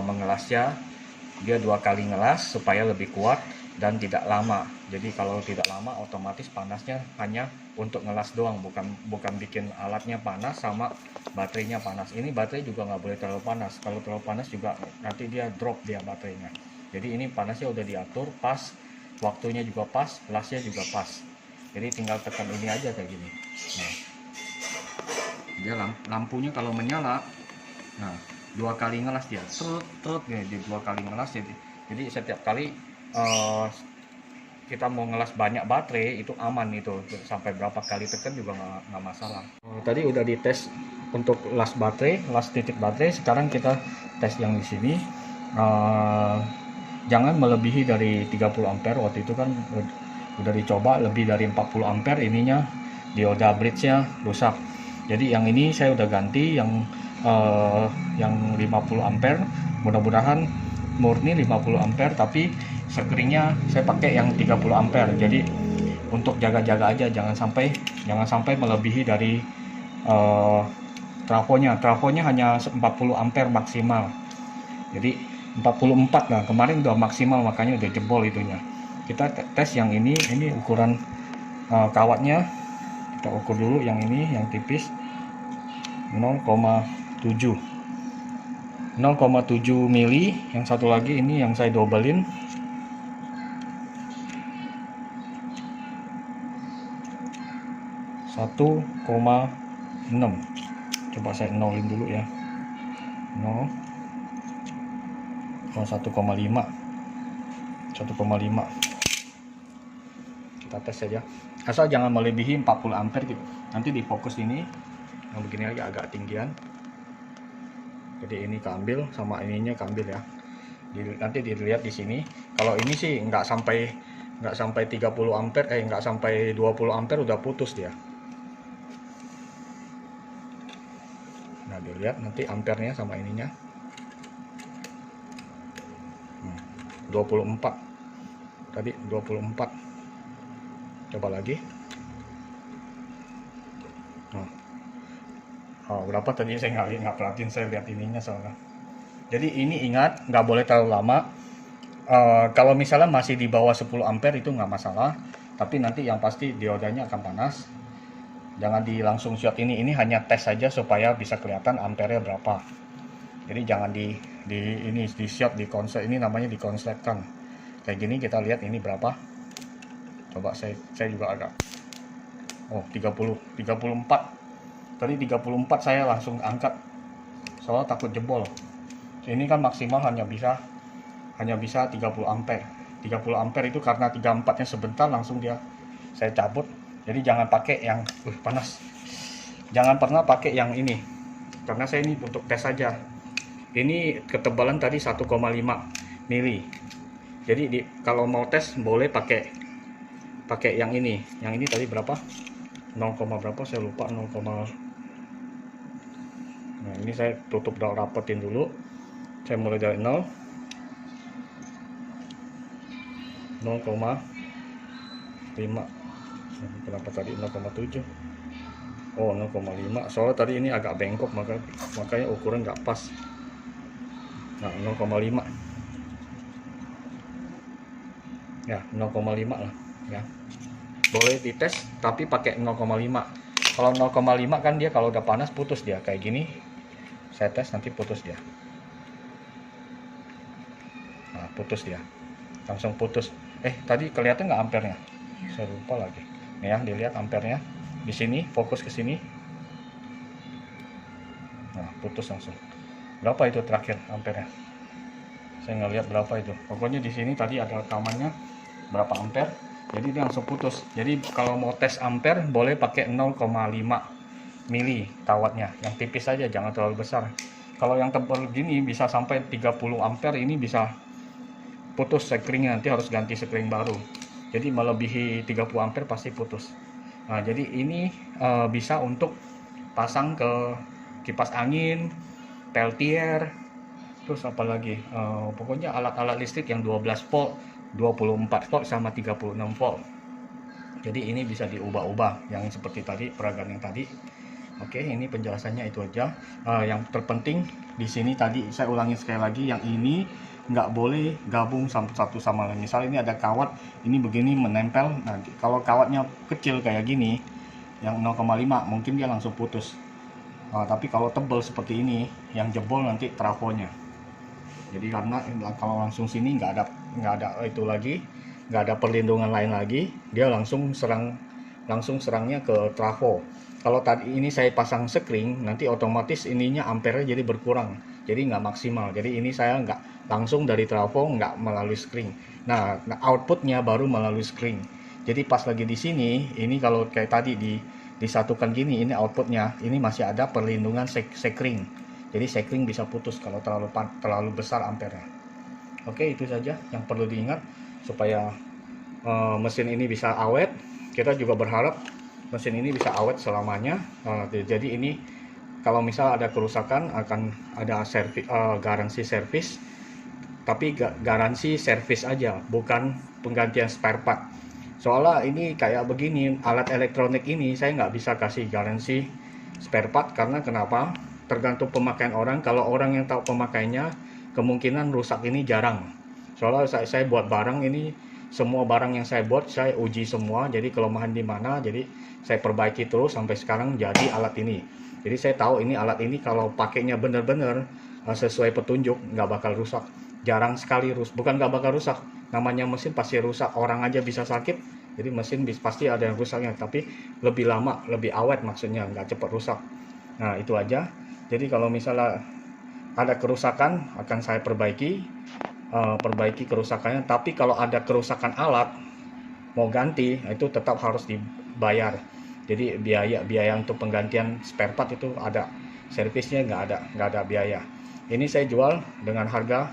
mengelasnya. Dia 2 kali ngelas supaya lebih kuat dan tidak lama. Jadi kalau tidak lama, otomatis panasnya hanya untuk ngelas doang, bukan bikin alatnya panas sama baterainya panas. Ini baterai juga nggak boleh terlalu panas. Kalau terlalu panas juga nanti dia drop dia baterainya. Jadi ini panasnya udah diatur pas, waktunya juga pas, lasnya juga pas. Jadi tinggal tekan ini aja kayak gini. Nah, dia lampunya kalau menyala, nah 2 kali ngelas dia, trut nih, di 2 kali ngelas. Jadi setiap kali kita mau ngelas banyak baterai itu aman, itu sampai berapa kali tekan juga nggak masalah. Tadi udah dites untuk las baterai, las titik baterai. Sekarang kita tes yang di sini. Jangan melebihi dari 30 ampere. Waktu itu kan udah dicoba lebih dari 40 ampere, ininya dioda bridge-nya rusak. Jadi yang ini saya udah ganti yang 50 ampere. Mudah-mudahan murni 50 ampere, tapi screennya saya pakai yang 30 ampere. Jadi untuk jaga-jaga aja, jangan sampai melebihi dari trafonya hanya 40 ampere maksimal. Jadi 44. Nah, kemarin udah maksimal, makanya udah jebol itunya. Kita tes yang ini ukuran kawatnya. Kita ukur dulu yang ini, yang tipis 0,7. 0,7 mili. Yang satu lagi ini yang saya dobelin. 1,6. Coba saya nolin dulu ya. 0, 1,5. 1,5. Kita tes saja. Asal jangan melebihi 40 ampere gitu. Nanti di fokus ini yang begini lagi agak tinggian. Jadi ini keambil sama ininya keambil ya. Nanti dilihat di sini. Kalau ini sih nggak sampai 30 ampere, nggak sampai 20 ampere udah putus dia. Nah, dilihat nanti ampernya sama ininya. 24. Tadi 24. Coba lagi. Nah. Oh, berapa tadi saya nggak perhatiin, saya lihat ininya soalnya. Jadi ini ingat nggak boleh terlalu lama. Kalau misalnya masih di bawah 10 ampere itu nggak masalah, tapi nanti yang pasti diodanya akan panas. Jangan langsung shot ini hanya tes saja supaya bisa kelihatan ampernya berapa. Jadi jangan di shot di konslet, ini namanya dikonsletkan. Kayak gini kita lihat ini berapa. Coba saya juga agak. Oh, 34. Tadi 34 saya langsung angkat. Soalnya takut jebol. Ini kan maksimal hanya bisa 30 ampere. 30 ampere itu karena 34-nya sebentar langsung saya cabut. Jadi jangan pakai yang panas. Jangan pernah pakai yang ini. Karena saya ini untuk tes saja. Ini ketebalan tadi 1,5 mili. Jadi kalau mau tes boleh pakai yang ini. Yang ini tadi berapa? 0, berapa saya lupa, 0, nah ini saya tutup dan rapetin dulu. Saya mulai dari 0,5. Kenapa tadi 0,7? Oh, 0,5. Soalnya tadi ini agak bengkok, makanya ukuran nggak pas. Nah, 0,5 ya, 0,5 lah ya. Boleh dites tapi pakai 0,5. Kalau 0,5 kan dia kalau udah panas putus dia kayak gini. Saya tes nanti putus dia. Nah, putus dia. Langsung putus. Tadi kelihatan nggak ampernya? Saya lupa lagi. Nih ya, dilihat ampernya. Di sini fokus ke sini. Nah, putus langsung. Berapa itu terakhir ampernya? Saya nggak lihat berapa itu. Pokoknya di sini tadi ada rekamannya berapa ampere. Jadi dia langsung putus. Jadi kalau mau tes ampere boleh pakai 0,5 mili tawatnya, yang tipis saja, jangan terlalu besar. Kalau yang tebal gini bisa sampai 30 ampere, ini bisa putus sekringnya, nanti harus ganti sekring baru. Jadi melebihi 30 ampere pasti putus. Nah, jadi ini bisa untuk pasang ke kipas angin, peltier, terus apa lagi, pokoknya alat-alat listrik yang 12 volt, 24 volt sama 36 volt. Jadi ini bisa diubah-ubah yang seperti tadi, peragaan yang tadi. Oke, ini penjelasannya itu aja. Yang terpenting di sini tadi saya ulangi sekali lagi, yang ini nggak boleh gabung satu sama lain. Misal ini ada kawat, ini begini menempel. Nah, kalau kawatnya kecil kayak gini, yang 0,5 mungkin dia langsung putus. Tapi kalau tebal seperti ini, yang jebol nanti trafonya. Jadi karena kalau langsung sini nggak ada itu lagi, nggak ada perlindungan lain lagi, dia langsung serangnya ke trafo. Kalau tadi ini saya pasang sekring, nanti otomatis ininya ampere jadi berkurang, jadi nggak maksimal. Jadi ini saya nggak langsung dari trafo, nggak melalui sekring. Nah, outputnya baru melalui sekring. Jadi pas lagi di sini, ini kalau kayak tadi disatukan gini, ini outputnya, ini masih ada perlindungan sekring. Jadi sekring bisa putus kalau terlalu besar ampernya. Oke, itu saja yang perlu diingat supaya mesin ini bisa awet. Kita juga berharap mesin ini bisa awet selamanya. Jadi ini kalau misal ada kerusakan akan ada garansi servis, tapi garansi servis aja, bukan penggantian spare part. Soalnya ini kayak begini, alat elektronik ini saya nggak bisa kasih garansi spare part. Karena kenapa? Tergantung pemakaian orang. Kalau orang yang tahu pemakainya, kemungkinan rusak ini jarang. Soalnya saya buat barang ini, semua barang yang saya buat saya uji semua, jadi kelemahan di mana, jadi saya perbaiki terus sampai sekarang jadi alat ini. Jadi saya tahu ini alat ini kalau pakainya benar-benar sesuai petunjuk, nggak bakal rusak. Jarang sekali bukan nggak bakal rusak, namanya mesin pasti rusak, orang aja bisa sakit, jadi mesin pasti ada yang rusaknya, tapi lebih lama, lebih awet, maksudnya nggak cepat rusak. Nah itu aja. Jadi kalau misalnya ada kerusakan akan saya perbaiki kerusakannya, tapi kalau ada kerusakan alat mau ganti itu tetap harus dibayar. Jadi biaya untuk penggantian spare part itu ada, servisnya nggak ada biaya. Ini saya jual dengan harga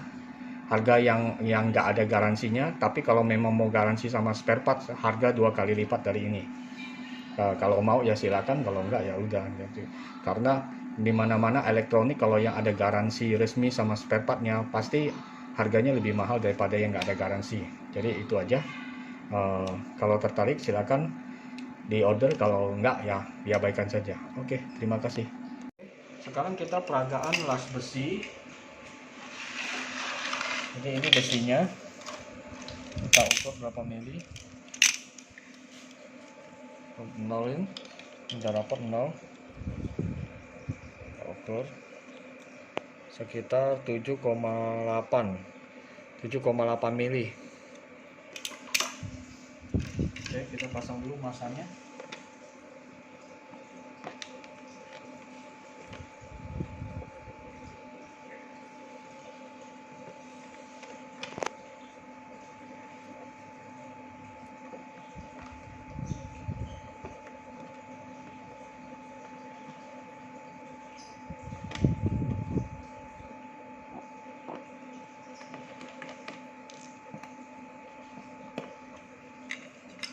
yang nggak ada garansinya, tapi kalau memang mau garansi sama spare part harga 2 kali lipat dari ini. Kalau mau ya silakan, kalau enggak ya udah gitu. Karena di mana-mana elektronik kalau yang ada garansi resmi sama spare partnya pasti harganya lebih mahal daripada yang nggak ada garansi. Jadi itu aja. Kalau tertarik silakan di order, kalau enggak ya diabaikan saja. Oke, terima kasih. Sekarang kita peragaan las besi. Jadi ini besinya, kita ukur berapa mili. 0 udah dapat 0, kita ukur sekitar 7,8 mili. Oke, kita pasang dulu masanya.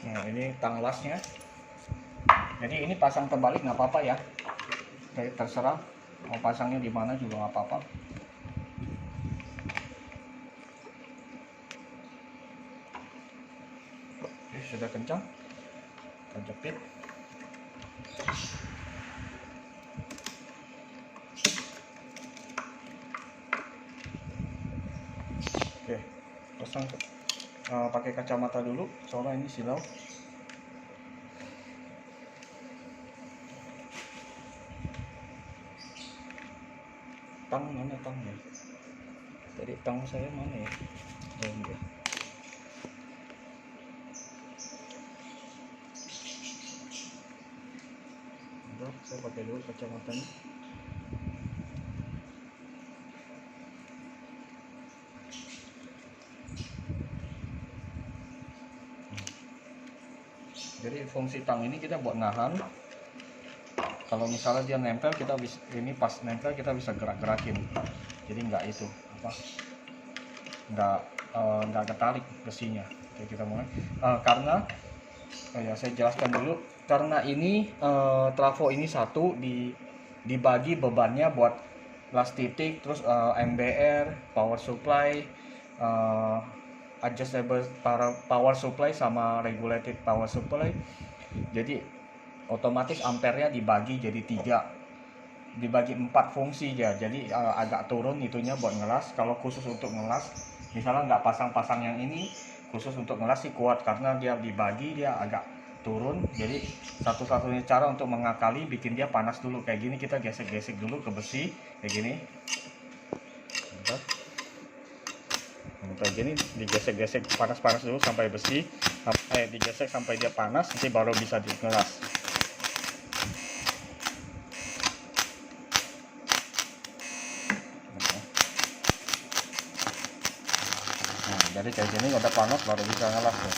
Nah ini tang lasnya. Jadi ini pasang terbalik nggak apa-apa ya. Jadi terserah mau pasangnya di mana juga nggak apa-apa. Oke, sudah kencang. Kita jepit. Oke, pasang pakai kacamata dulu soalnya ini silau. Tang mana tangnya? Tadi tang saya mana ya? Udah. Udah, saya pakai dulu kacamatanya. Jadi fungsi tang ini kita buat nahan. Kalau misalnya dia nempel, kita bisa, ini pas nempel kita bisa gerak-gerakin. Jadi nggak itu apa? Nggak ketarik besinya. Oke, kita mulai. Karena ya saya jelaskan dulu. Karena ini trafo ini satu dibagi bebannya buat las titik, terus MBR, power supply, adjustable power supply sama regulated power supply. Jadi otomatis ampernya dibagi jadi 3, dibagi 4 fungsi ya. Jadi agak turun itunya buat ngelas. Kalau khusus untuk ngelas, misalnya nggak pasang yang ini, khusus untuk ngelas sih kuat, karena dia dibagi dia agak turun. Jadi satu-satunya cara untuk mengakali bikin dia panas dulu kayak gini, kita gesek-gesek dulu ke besi kayak gini. Kayak gini digesek-gesek panas-panas dulu sampai besi, digesek sampai dia panas, nanti baru bisa dingelas. Jadi kayak gini udah panas baru bisa ngelas ya.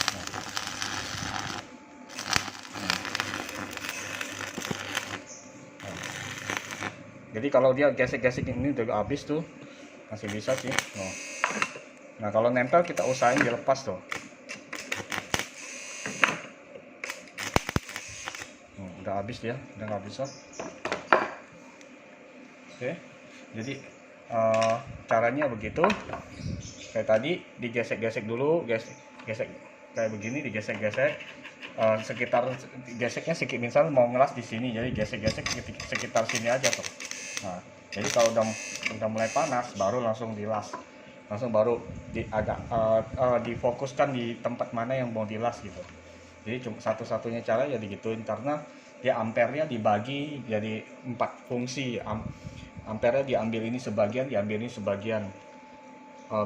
Jadi kalau dia gesek-gesek ini udah habis tuh, masih bisa sih. Nah kalau nempel kita usahain dilepas tuh. Udah habis dia, udah nggak bisa. Oke, jadi caranya begitu. Kayak tadi digesek-gesek dulu, gesek kayak begini, digesek-gesek sekitar, geseknya sedikit, misal mau ngelas di sini, jadi gesek-gesek sekitar sini aja tuh. Nah, jadi kalau udah mulai panas baru langsung dilas, langsung baru difokuskan di tempat mana yang mau dilas gitu. Jadi cuma satu-satunya cara ya digituin, karena dia ampernya dibagi jadi 4 fungsi. Ampere diambil ini sebagian, diambil ini sebagian.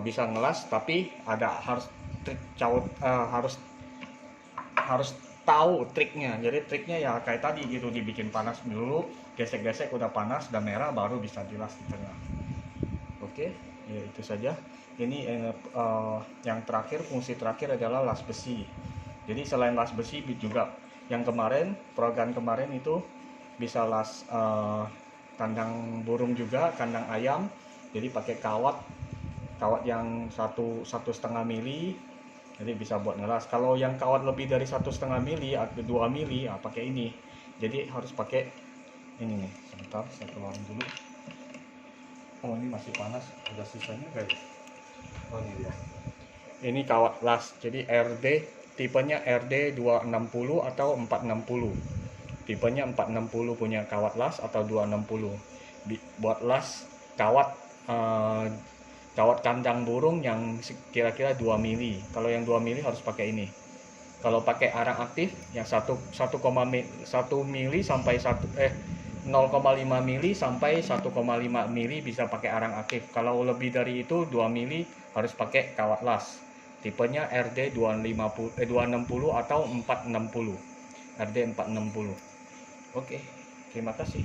Bisa ngelas, tapi harus trik harus tahu triknya. Jadi triknya ya kayak tadi gitu, dibikin panas dulu, gesek-gesek udah panas, udah merah, baru bisa dilas di tengah. Oke, ya itu saja. Ini yang terakhir, fungsi terakhir adalah las besi. Jadi selain las besi juga yang kemarin, program kemarin itu bisa las kandang burung juga, kandang ayam. Jadi pakai kawat yang 1,5 mili, jadi bisa buat ngelas. Kalau yang kawat lebih dari 1,5 mili atau 2 mili, pakai ini. Jadi harus pakai ini nih. Sebentar, saya keluarin dulu. Oh, ini masih panas, ada sisanya guys. Oh, ini dia. Ini kawat las. Jadi tipenya RD 260 atau 460. Tipenya 460 punya kawat las atau 260. Buat las kawat kawat kandang burung yang kira-kira 2 mili. Kalau yang 2 mili harus pakai ini. Kalau pakai arang aktif yang 1 mili sampai 0,5 mili sampai 1,5 mili bisa pakai arang aktif. Kalau lebih dari itu 2 mili harus pakai kawat las. Tipenya RD 260 atau 460. RD 460. Oke, terima kasih.